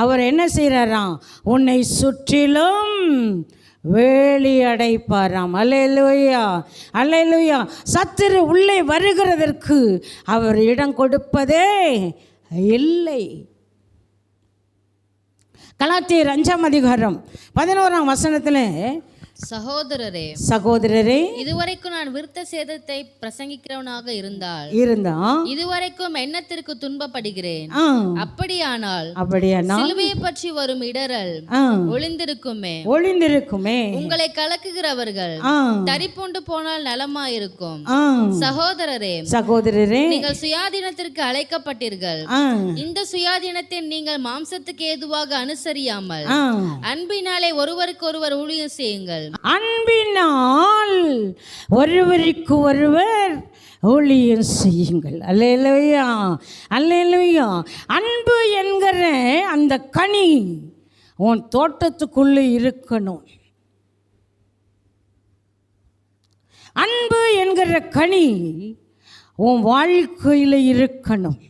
அவர் என்ன செய்கிறாராம்? உன்னை சுற்றிலும் வேலி அடைப்பாராம். அல்லேலூயா, அல்லேலூயா. சத்துரு உள்ளே வருகிறதற்கு அவர் இடம் கொடுப்பதே இல்லை. கலாத்தியர் 5ஆம் அதிகாரம் 11ஆம் வசனத்தில், சகோதரரே, இதுவரைக்கும் நான் விருத்த சேதத்தை பிரசங்கிக்கிறவனாக இருந்தால் இதுவரைக்கும் எண்ணத்திற்கு துன்பப்படுகிறேன். அப்படியானால் சிலுவையை பற்றி வரும் இடரல் ஒளிந்திருக்குமே. உங்களை கலக்குகிறவர்கள் தரிப்புண்டு போனால் நலமாயிருக்கும். சகோதரரே, நீங்கள் சுயாதீனத்திற்கு அழைக்கப்பட்டீர்கள். இந்த சுயாதீனத்தை நீங்கள் மாம்சத்துக்கு ஏதுவாக அனுசரியாமல் அன்பினாலே ஒருவருக்கு ஒருவர் ஊழியம் செய்யுங்கள். அன்பினால் ஒருவருக்கு ஒருவர் ஊழியம் செய்யுங்கள். அல்லேலூயா, அல்லேலூயா. அன்பு என்கிற அந்த கனி உன் தோட்டத்துக்குள்ளே இருக்கணும். அன்பு என்கிற கனி உன் வாழ்க்கையில் இருக்கணும்.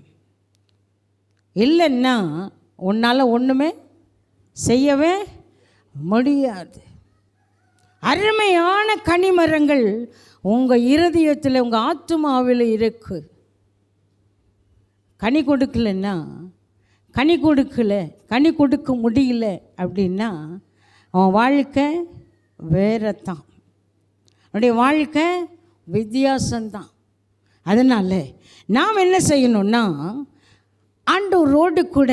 இல்லைன்னா உன்னால் ஒன்றுமே செய்யவே முடியாது. அருமையான கனிமரங்கள் உங்கள் இருதயத்தில், உங்கள் ஆத்துமாவில் இருக்கு. கனி கொடுக்கலன்னா, கனி கொடுக்க முடியல அப்படின்னா அவன் வாழ்க்கை வேறு தான், அவனுடைய வாழ்க்கை வித்தியாசம்தான். அதனால் நாம் என்ன செய்யணும்னா, ஆண்டவரோடு கூட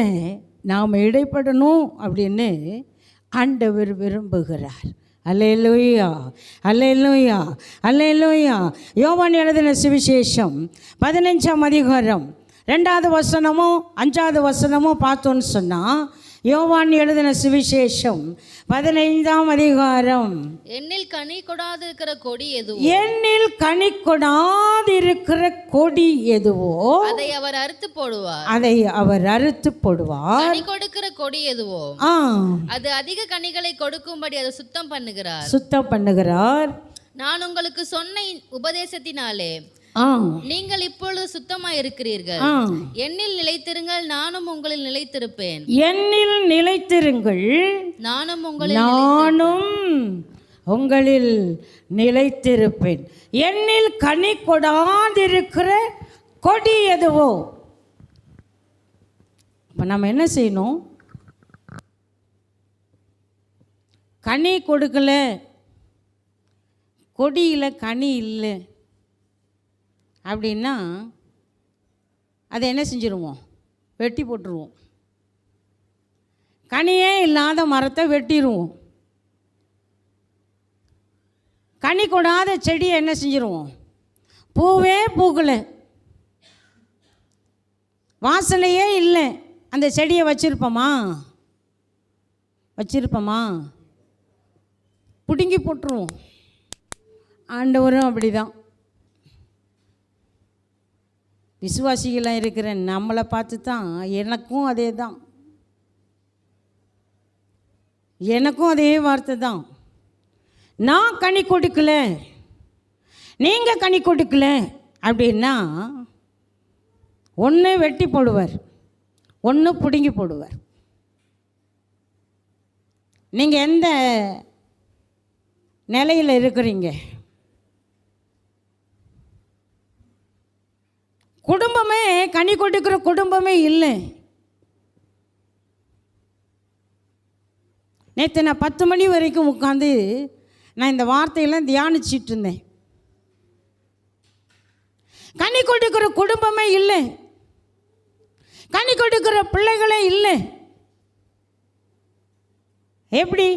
நாம் இடைப்படணும் அப்படின்னு ஆண்டவர் விரும்புகிறார். அல்லேலூயா, அல்லேலூயா, அல்லேலூயா. யோவான் எழுதின சுவிசேஷம் 15ஆம் அதிகாரம் 2வது வசனமும் 5வது வசனமும் பார்த்தோன்னு சொன்னால், யோவான் எழுதின சுவிசேஷம் 15ஆம் அதிகாரம், என்னில் கனி கொடாதிருக்கிற கொடி எதுவோ, என்னில் கனி கொடாதிருக்கிற கொடி எதுவோ அதை அவர் அறுத்து போடுவார். அதை அவர் அறுத்து போடுவார். கனி கொடுக்கிற கொடி எதுவோ அது அதிக கனிகளை கொடுக்கும்படி அதை சுத்தம் பண்ணுகிறார். நான் உங்களுக்கு சொன்ன உபதேசத்தினாலே நீங்கள் இப்பொழுது சுத்தமா இருக்கிறீர்கள். என்னில் நிலைத்திருங்கள், நானும் உங்களில் நிலைத்திருப்பேன். என்னில் நிலைத்திருங்கள், நானும் உங்களில் நிலைத்திருப்பேன். என்னில் கனி கொடாதிருக்கிற கொடி எதுவோ. இப்போ நம்ம என்ன செய்யணும்? கனி கொடுக்கல, கொடியில் கனி இல்லை அப்படின்னா அதை என்ன செஞ்சுருவோம்? வெட்டி போட்டுருவோம். கனியே இல்லாத மரத்தை வெட்டிடுவோம். கனி கொடாத செடியை என்ன செஞ்சுருவோம்? பூவே பூக்கலை, வாசனையே இல்லை, அந்த செடியை வச்சிருப்போமா? பிடுங்கி போட்டுருவோம். ஆண்டவரும் அப்படிதான். விசுவாசிகளாக இருக்கிற நம்மளை பார்த்து தான் எனக்கும் அதே தான், எனக்கும் அதே வார்த்தை தான். நான் கனி கொடுக்கல, நீங்கள் கனி கொடுக்கல அப்படின்னா ஒன்று வெட்டி போடுவார், ஒன்று பிடுங்கி போடுவார். நீங்கள் எந்த நிலையில் இருக்கிறீங்க? குடும்பமே கனி கொடுக்கிற குடும்பமே இல்லை. நேற்று நான் 10 மணி வரைக்கும் உட்காந்து நான் இந்த வார்த்தையெல்லாம் தியானிச்சிட்டு இருந்தேன். கனி கொடுக்கிற குடும்பமே இல்லை, கனி கொடுக்கிற பிள்ளைகளே இல்லை. எப்படி?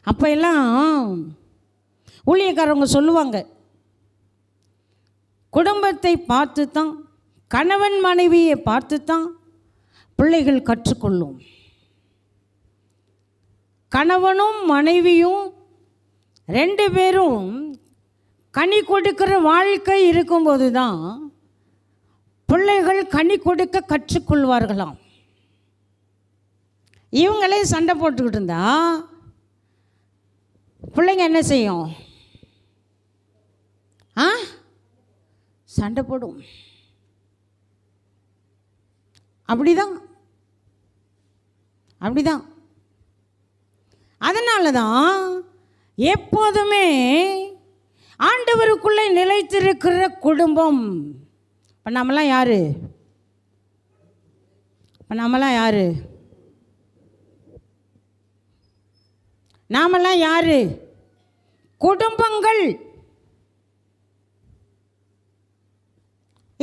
அப்போ எல்லாம் ஊழியக்காரவங்க சொல்லுவாங்க, குடும்பத்தை பார்த்து தான், கணவன் மனைவியை பார்த்து தான் பிள்ளைகள் கற்றுக்கொள்ளும். கணவனும் மனைவியும் 2 பேரும் கனி கொடுக்கிற வாழ்க்கை இருக்கும்போது தான் பிள்ளைகள் கனி கொடுக்க கற்றுக்கொள்வார்களாம். இவங்களே சண்டை போட்டுக்கிட்டு இருந்தா பிள்ளைங்க என்ன செய்யும்? சண்டை போடும். அப்படிதான். அதனால தான் எப்போதுமே ஆண்டவருக்குள்ளே நிலைத்திருக்கிற குடும்பம். இப்போ நம்மளாம் யாரு? நாமெல்லாம் யாரு? குடும்பங்கள்.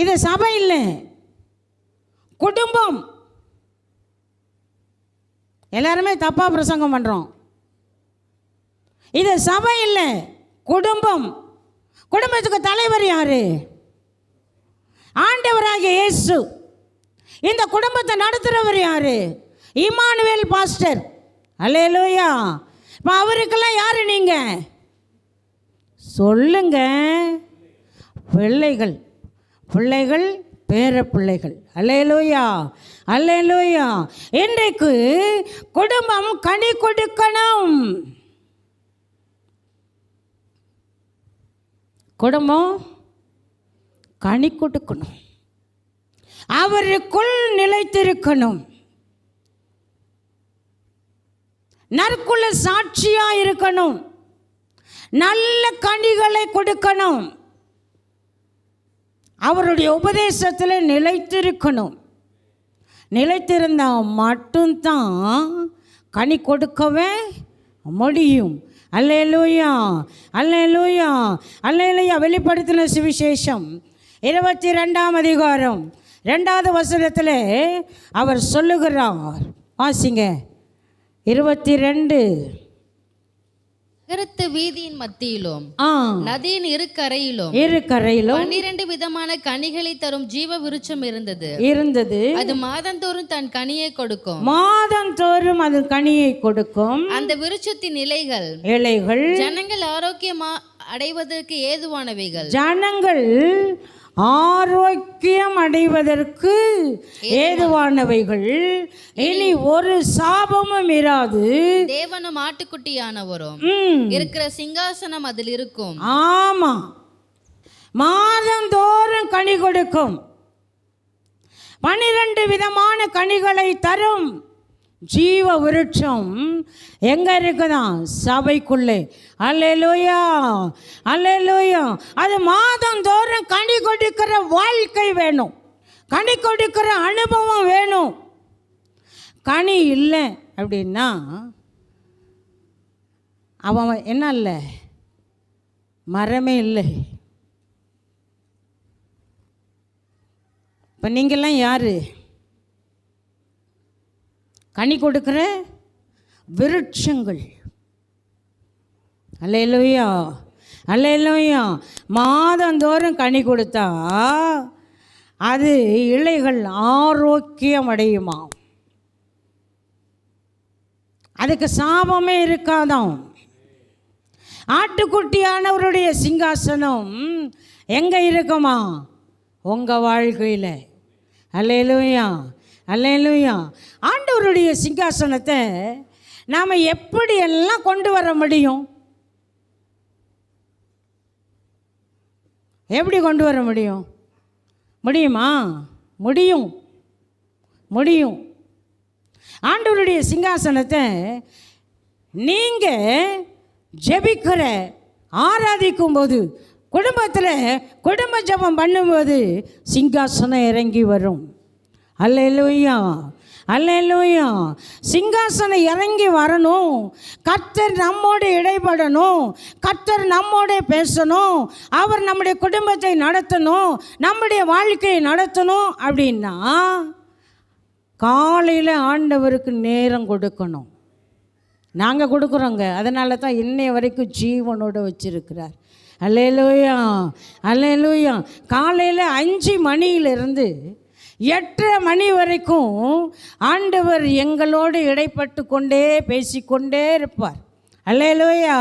இது சபை இல்லை, குடும்பம். எல்லாருமே தப்பா பிரசங்கம் பண்றோம். இது சபை இல்லை, குடும்பம். குடும்பத்துக்கு தலைவர் யாரு? ஆண்டவராகிய இயேசு. இந்த குடும்பத்தை நடத்துறவர் யாரு? Emmanuel pastor. அல்லேலூயா. இப்போ அவருக்கெல்லாம் யாரு நீங்க? சொல்லுங்க. பிள்ளைகள், பேர பிள்ளைகள். அல்லேலூயா, அல்லேலூயா. இன்றைக்கு குடும்பம் கனி கொடுக்கணும். குடும்பம் கனி கொடுக்கணும், அவருக்குள் நிலைத்திருக்கணும், நற்குல சாட்சியா இருக்கணும், நல்ல கனிகளை கொடுக்கணும், அவருடைய உபதேசத்தில் நிலைத்திருக்கணும். நிலைத்திருந்தால் மட்டும்தான் கனி கொடுக்கவே முடியும். அல்லேலூயா, அல்லேலூயா, அல்லேலூயா. வெளிப்படுத்தின சுவிசேஷம் 22ஆம் அதிகாரம் 2வது வசனத்தில் அவர் சொல்லுகிறார். வாசிங்க. 22. நகரத்து வீதியின் மத்தியிலும் நதியின் இரு கரையிலும் 12 விதமான கனிகளை தரும் ஜீவ விருட்சம் இருந்தது. அது மாதந்தோறும் தன் கனியை கொடுக்கும். மாதந்தோறும் அது கனியை கொடுக்கும். அந்த விருட்சத்தின் இலைகள் ஜனங்கள் ஆரோக்கியமா அடைவதற்கு ஏதுவானவைகள். ஜனங்கள் ஆரோக்கியம் அடைவதற்கு ஏதுவானவைகள். இனி ஒரு சாபமும் இராது. தேவனும் ஆட்டுக்குட்டியானவரும் இருக்கிற சிங்காசனம் அதில் இருக்கும். ஆமா, மாதந்தோறும் கனி கொடுக்கும். 12 விதமான கனிகளை தரும் ஜீவ விருட்சம் எங்க இருக்குதான்? சபைக்குள்ளே. அல்லேலூயா, அல்லேலூயா. அது மாதந்தோறும் கனி கொடுக்கிற வாழ்க்கை வேணும், கனி கொடுக்கிற அனுபவம் வேணும். கனி இல்லை அப்படின்னா அவன் என்ன இல்லை, மரமே இல்லை. இப்போ நீங்கள்லாம் யாரு? கனி கொடுக்கிற விருட்சங்கள். அல்லேலூயா, அல்லேலூயா. மாதந்தோறும் கனி கொடுத்தா அது இலைகள் ஆரோக்கியம் அடையுமா, அதுக்கு சாபமே இருக்காதாம். ஆட்டுக்குட்டியானவருடைய சிங்காசனம் எங்கே இருக்குமா? உங்கள் வாழ்க்கையில். அல்லேலூயா, அல்லேலூயா. ஆண்டவருடைய சிங்காசனத்தை நாம் எப்படியெல்லாம் கொண்டு வர முடியும்? எப்படி கொண்டு வர முடியும்? முடியுமா? முடியும், முடியும். ஆண்டவருடைய சிங்காசனத்தை நீங்கள் ஜெபிக்கிற ஆராதிக்கும் போது, குடும்பத்தில் குடும்ப ஜெபம் பண்ணும்போது சிங்காசனம் இறங்கி வரும். அல்லேலூயா, அல்லேலூயா. சிங்காசனம் இறங்கி வரணும். கர்த்தர் நம்மோடு இடைப்படணும், கர்த்தர் நம்மோட பேசணும், அவர் நம்முடைய குடும்பத்தை நடத்தணும், நம்முடைய வாழ்க்கையை நடத்தணும். அப்படின்னா காலையில் ஆண்டவருக்கு நேரம் கொடுக்கணும். நாங்கள் கொடுக்குறோங்க, அதனால தான் இன்னைய வரைக்கும் ஜீவனோடு வச்சிருக்கிறார். அல்லேலூயா, அல்லேலூயா. காலையில் 5 மணியிலிருந்து 8:30 மணி வரைக்கும் ஆண்டவர் எங்களோடு இடைப்பட்டு கொண்டே பேசிக்கொண்டே இருப்பார். அல்லேலூயா,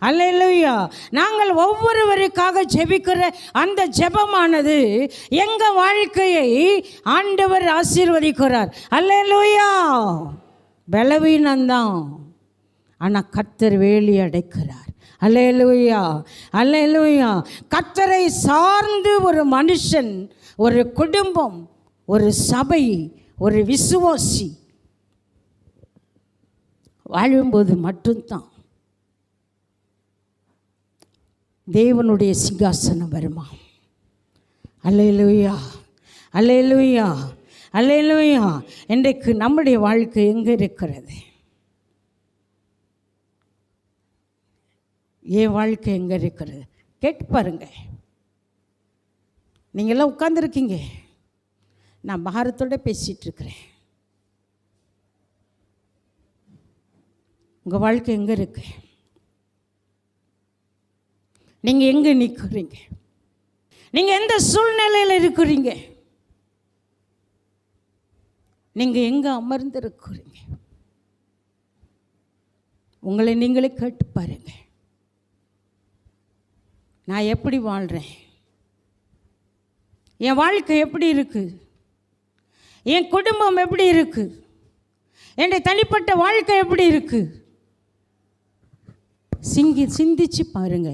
அல்லேலூயா. நாங்கள் ஒவ்வொருவருக்காக ஜெபிக்கிற அந்த ஜெபமானது எங்கள் வாழ்க்கையை ஆண்டவர் ஆசீர்வதிக்கிறார். அல்லேலூயா. பலவீனம்தான், ஆனால் கர்த்தர் வேலி அடைக்கிறார். அல்லேலூயா, அல்லேலூயா. கர்த்தரை சார்ந்து ஒரு மனுஷன், ஒரு குடும்பம், ஒரு சபை, ஒரு விசுவாசி வாழும்போது மட்டும்தான் தேவனுடைய சிங்காசனம் வருமா. அல்லேலூயா, அல்லேலூயா, அல்லேலூயா. இன்றைக்கு நம்முடைய வாழ்க்கை எங்கே இருக்கிறது? என் வாழ்க்கை எங்கே இருக்கிறது? கேட்டு பாருங்க. நீங்கள்லாம் உட்கார்ந்துருக்கீங்க, நான் பாரத்தோடு பேசிகிட்ருக்கிறேன். உங்கள் வாழ்க்கை எங்கே இருக்கு? நீங்கள் எங்கே நிற்கிறீங்க? நீங்கள் எந்த சூழ்நிலையில் இருக்கிறீங்க? நீங்கள் எங்கே அமர்ந்திருக்கிறீங்க? உங்களை நீங்களே கேட்டு பாருங்க. நான் எப்படி வாழ்கிறேன்? என் வாழ்க்கை எப்படி இருக்குது? என் குடும்பம் எப்படி இருக்குது? என்னுடைய தனிப்பட்ட வாழ்க்கை எப்படி இருக்குது? சிந்திச்சு பாருங்க.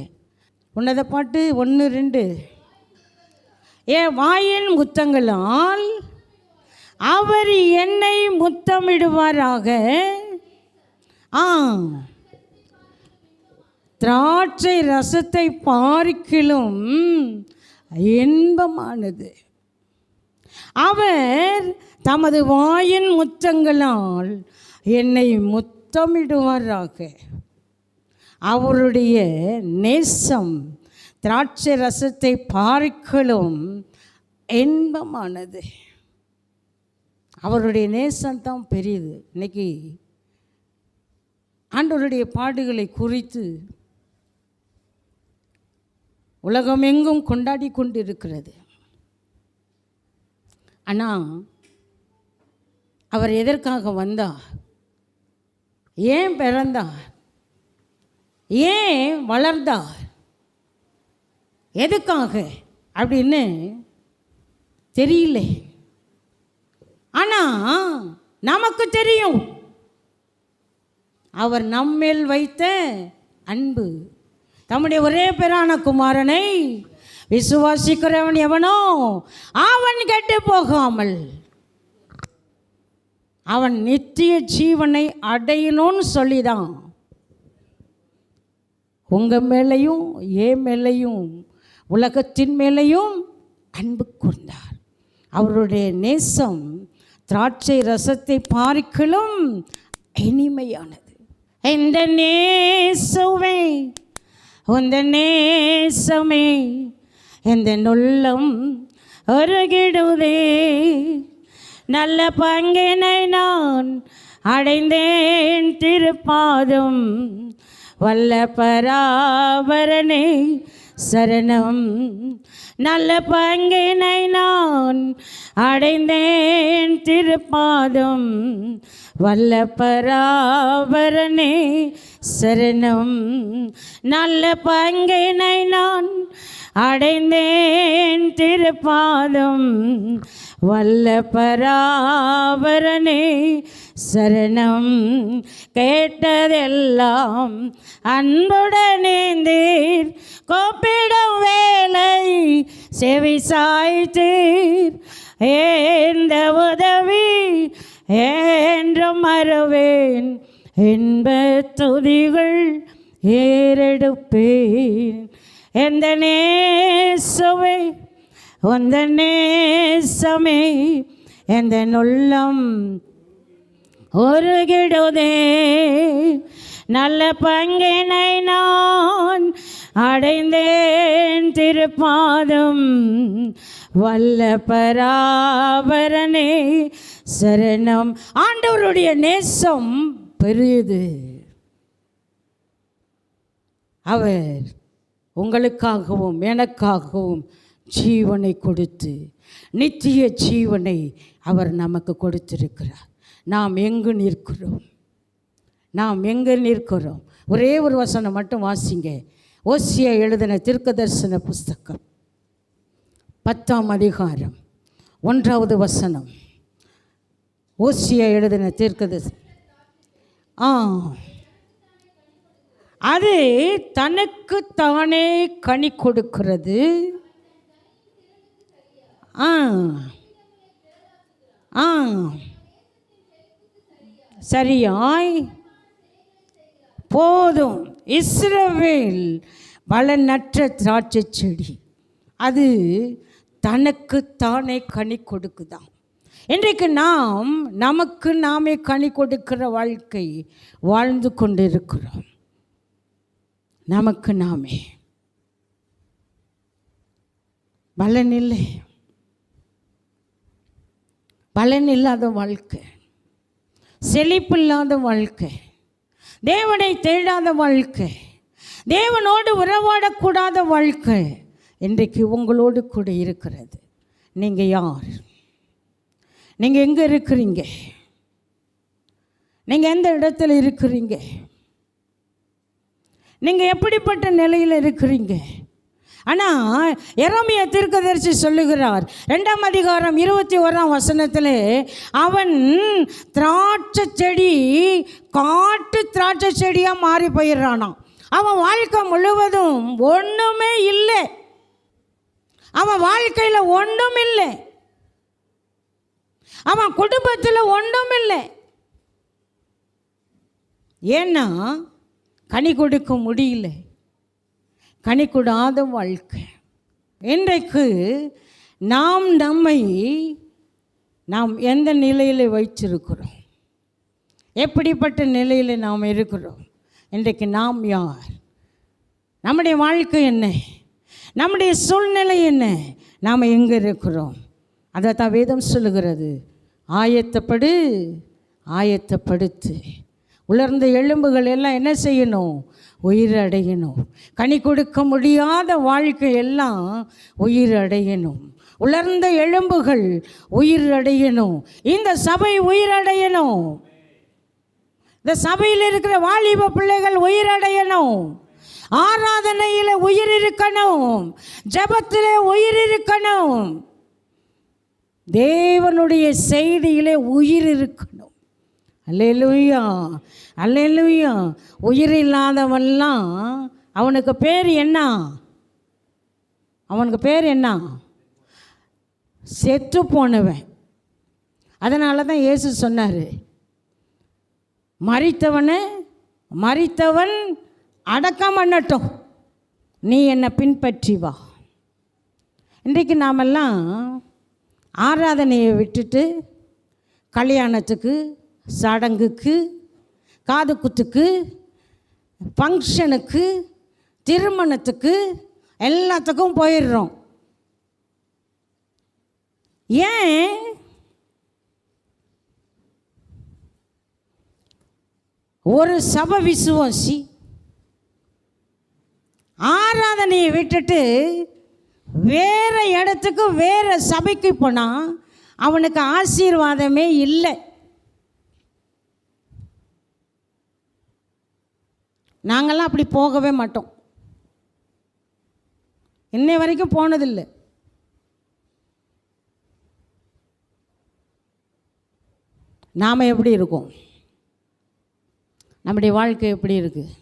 உன்னத பாட்டு 1-2. என் வாயின் முத்தங்களால் அவர் என்னை முத்தமிடுவாராக. திராட்சை ரசத்தை பார்க்கிலும் இன்பமானது. அவர் தமது வாயின் முத்தங்களால் என்னை முத்தமிடுவாராக. அவருடைய நேசம் திராட்சை ரசத்தை பார்க்கலும் இன்பமானது. அவருடைய நேசம்தான் பெரியது. இன்னைக்கு ஆண்டவருடைய பாடுகளை குறித்து உலகமெங்கும் கொண்டாடி கொண்டிருக்கிறது. ஆனால் அவர் எதற்காக வந்தார்? ஏன் பிறந்தார்? ஏன் வளர்ந்தார்? எதுக்காக அப்படின்னு தெரியல. ஆனால் நமக்கு தெரியும். அவர் நம்மேல் வைத்த அன்பு. தம்முடைய ஒரே பேரான குமாரனை விசுவாசிக்கிறவன் எவனோ அவன் கெட்டு போகாமல் அவன் நித்திய ஜீவனை அடையணும்னு சொல்லிதான் உங்கள் மேலேயும் என் மேலேயும் உலகத்தின் மேலேயும் அன்பு கூர்ந்தார். அவருடைய நேசம் திராட்சை ரசத்தை பார்க்கலும் இனிமையானது. இந்த நேசமே உந்த நேசமே இந்த நுள்ளம் அருகிடுதே. நல்ல பங்கினை நான் அடைந்தேன் திருப்பாதம். வல்ல பராபரனே சரணம். நல்ல பங்கினை நான் அடைந்தேன் திருப்பாதம். வல்ல பராபரனே சரணம். நல்ல பங்கினை நான் அடைந்தேன் திருப்பாதம். வல்ல பராபரனே சரணம். கேட்டதெல்லாம் அன்புடனேந்தீர். கோப்பிடும் வேலை செவி சாய்த்தீர். எந்த உதவி என்றும் மறவேன். என்ப துதிகள் ஏறெடுப்பேன். எந்த நேசமே உந்த நேசமே எந்த நுள்ளம் ஒருகிடுதே. நல்ல பங்கினை நான் அடைந்தேன் திருப்பாதம். வல்ல பராபரனே சரணம். ஆண்டவருடைய நேசம் பெரியது. அவர் உங்களுக்காகவும் எனக்காகவும் ஜீவனை கொடுத்து நித்திய ஜீவனை அவர் நமக்கு கொடுத்திருக்கிறார். நாம் எங்கு நிற்கிறோம்? நாம் எங்கே நிற்கிறோம்? ஒரே ஒரு வசனம் மட்டும் வாசிங்க. ஓசியா எழுதின தீர்க்கதரிசன புஸ்தகம் 10ஆம் அதிகாரம் 1வது வசனம். ஓசியா எழுதின தீர்க்கதரிசனம். அது தனக்கு தானே கனி கொடுக்கிறது. சரியாய் போதும். இஸ்ரவேல் பலனற்ற திராட்சை செடி, அது தனக்கு தானே கனி கொடுக்குதான். இன்றைக்கு நாம் நமக்கு நாமே கனி கொடுக்கிற வாழ்க்கை வாழ்ந்து கொண்டிருக்கிறோம். நமக்கு நாமே பலன் இல்லை. பலன் இல்லாத வாழ்க்கை, செழிப்பில்லாத வாழ்க்கை, தேவனை தேடாத வாழ்க்கை, தேவனோடு உறவாடக்கூடாத வாழ்க்கை இன்றைக்கு உங்களோடு கூட இருக்கிறது. நீங்கள் யார்? நீங்கள் எங்கே இருக்கிறீங்க? நீங்கள் எந்த இடத்துல இருக்கிறீங்க? நீங்கள் எப்படிப்பட்ட நிலையில் இருக்கிறீங்க? ஆனால் எரேமியா தீர்க்கதரிசி சொல்லுகிறார் 2ஆம் அதிகாரம் 21ஆம் வசனத்தில், அவன் திராட்சை செடி காட்டு திராட்சை செடியாக மாறி போயிடுறானாம். அவன் வாழ்க்கை முழுவதும் ஒன்றுமே இல்லை. அவன் வாழ்க்கையில் ஒன்றும் இல்லை. அவன் குடும்பத்தில் ஒன்றும் இல்லை. ஏன்னா கனி கொடுக்க முடியல. கனி கொடாத வாழ்க்கை. இன்றைக்கு நாம் எந்த நிலையில் வைச்சிருக்கிறோம்? எப்படிப்பட்ட நிலையில் நாம் இருக்கிறோம்? இன்றைக்கு நாம் யார், நம்முடைய வாழ்க்கை என்ன, நம்முடைய சூழ்நிலை என்ன, நாம் எங்கே இருக்கிறோம், அதை தான் வேதம் சொல்லுகிறது. ஆயத்தப்படு, ஆயத்தப்படுத்து. உலர்ந்த எலும்புகள் எல்லாம் என்ன செய்யணும்? உயிர் அடையணும். கனி கொடுக்க முடியாத வாழ்க்கை எல்லாம் உயிர் அடையணும். உலர்ந்த எலும்புகள் உயிர் அடையணும். இந்த சபை உயிர் அடையணும். இந்த சபையில் இருக்கிற வாலிப பிள்ளைகள் உயிர் அடையணும். ஆராதனையில் உயிர் இருக்கணும். ஜெபத்திலே உயிர் இருக்கணும். தேவனுடைய செய்தியிலே உயிர் இருக்கணும். அல்லேலூயா, அல்லேலூயா. உயிர் இல்லாதவன்லாம் அவனுக்கு பேர் என்ன? அவனுக்கு பேர் என்ன? செத்து போனவன். அதனால தான் இயேசு சொன்னார், மரித்தவன் அடக்கம் பண்ணட்டும், நீ என்னை பின்பற்றி வா. இன்றைக்கு நாமெல்லாம் ஆராதனையை விட்டுட்டு கல்யாணத்துக்கு, சடங்குக்கு, காது குத்துக்கு, ஃபங்க்ஷனுக்கு, திருமணத்துக்கு எல்லாத்துக்கும் போயிடுறோம். ஏன்? ஒரு சபை விசுவாசி ஆராதனையை விட்டுட்டு வேற இடத்துக்கு, வேற சபைக்கு போனால் அவனுக்கு ஆசீர்வாதமே இல்லை. நாங்கள்லாம் அப்படி போகவே மாட்டோம். இன்னை வரைக்கும் போனதில்லை. நாம் எப்படி இருக்கோம்? நம்முடைய வாழ்க்கை எப்படி இருக்குது?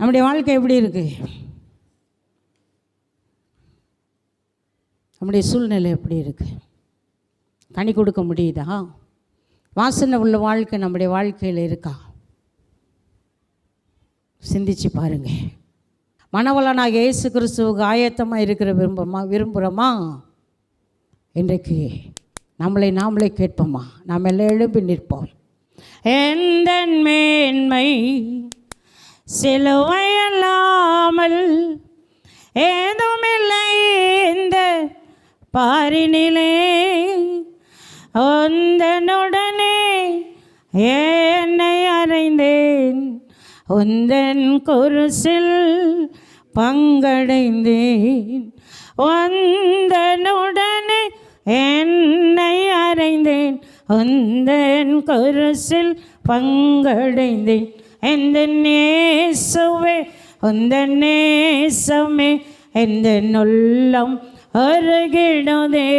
நம்முடைய வாழ்க்கை எப்படி இருக்குது? நம்முடைய சூழ்நிலை எப்படி இருக்குது? கனி கொடுக்க முடியுதா? வாசனை உள்ள வாழ்க்கை நம்முடைய வாழ்க்கையில் இருக்கா? சிந்திச்சு பாருங்க. மணவளனாக இயேசு கிறிஸ்துவுக்கு ஆயத்தமாக இருக்கிற விரும்புகிறோமா? இன்றைக்கு நம்மளை நாமளே கேட்போமா? நாம் எல்லாம் எழுப்பி நிற்போம். எந்த மேன்மை சிலுவையல்லாமல் ஏதுமில்லை இந்த பாரினிலே, உந்தனுடனே என்னை அறைந்தேன், உந்தன் குருசில் பங்கடைந்தேன், உந்தனுடனே என்னை அறைந்தேன், உந்தன் குருசில் பங்கடைந்தேன். எந்த நேசுவே உந்தன் நேசமே எந்த உள்ளம் அருகிடுதே,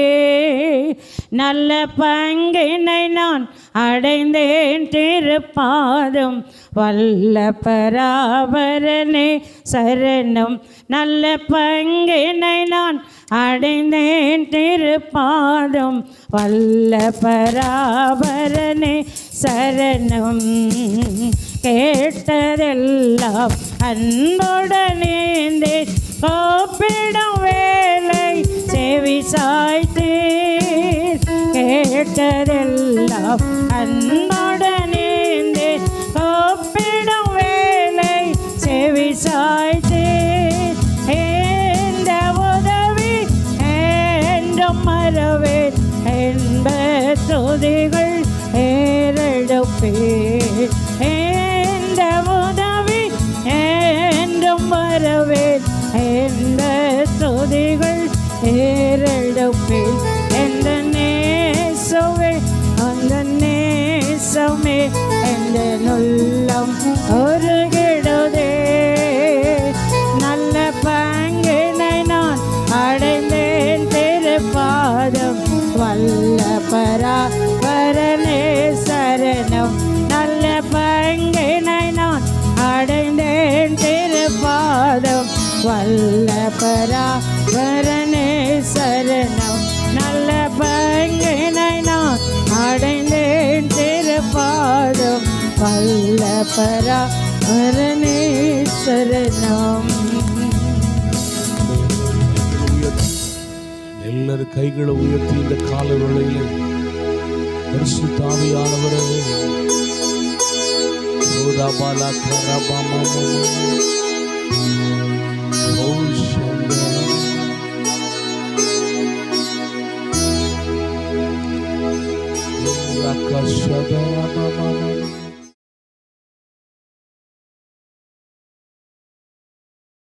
நல்ல பங்கினை நான் அடைந்தேன் திருப்பாதம், வல்ல பராபரனே சரணம். நல்ல பங்கினை நான் அடைந்தேன் திருப்பாதம், வல்ல பராபரனே சரணம். கேட்டதெல்லாம் அன்புடனே கோப்பிடம் வேலை செவி சாய்த்தீர், கேட்டதெல்லாம் அன்புடனே கோப்பிடம் வேலை செவி சாய்த்தீர். இந்த உதவி என்றும் மறவேன், என்ப துதிகள் ஏறெடுப்பேன். இந்த உதவி என்றும் வரவேன், எந்த துதிகள் ஏறெடுப்பேன். எந்த நேசமே அந்த நேசமே எந்த உள்ளம் ஒருகிடுதே, நல்ல பங்கினை நான் அடைந்தேன் திருப்பாதம், வல்ல பராபரனே சரணம். நல்ல பங்கினை நான் அடைந்தேன் திருப்பாதம், வல்ல பராபரனே சரணம். நல்ல பங்கினை நான் அடைந்தேன் திருப்பாதம், வல்ல பராபரனே சரணம். எல்லாரும் கைகளை உயர்த்தி இந்த கால வேளையில் பரிசுத்த ஆவியானவரே, Rabala Karabama Oshanda Lakashada Mama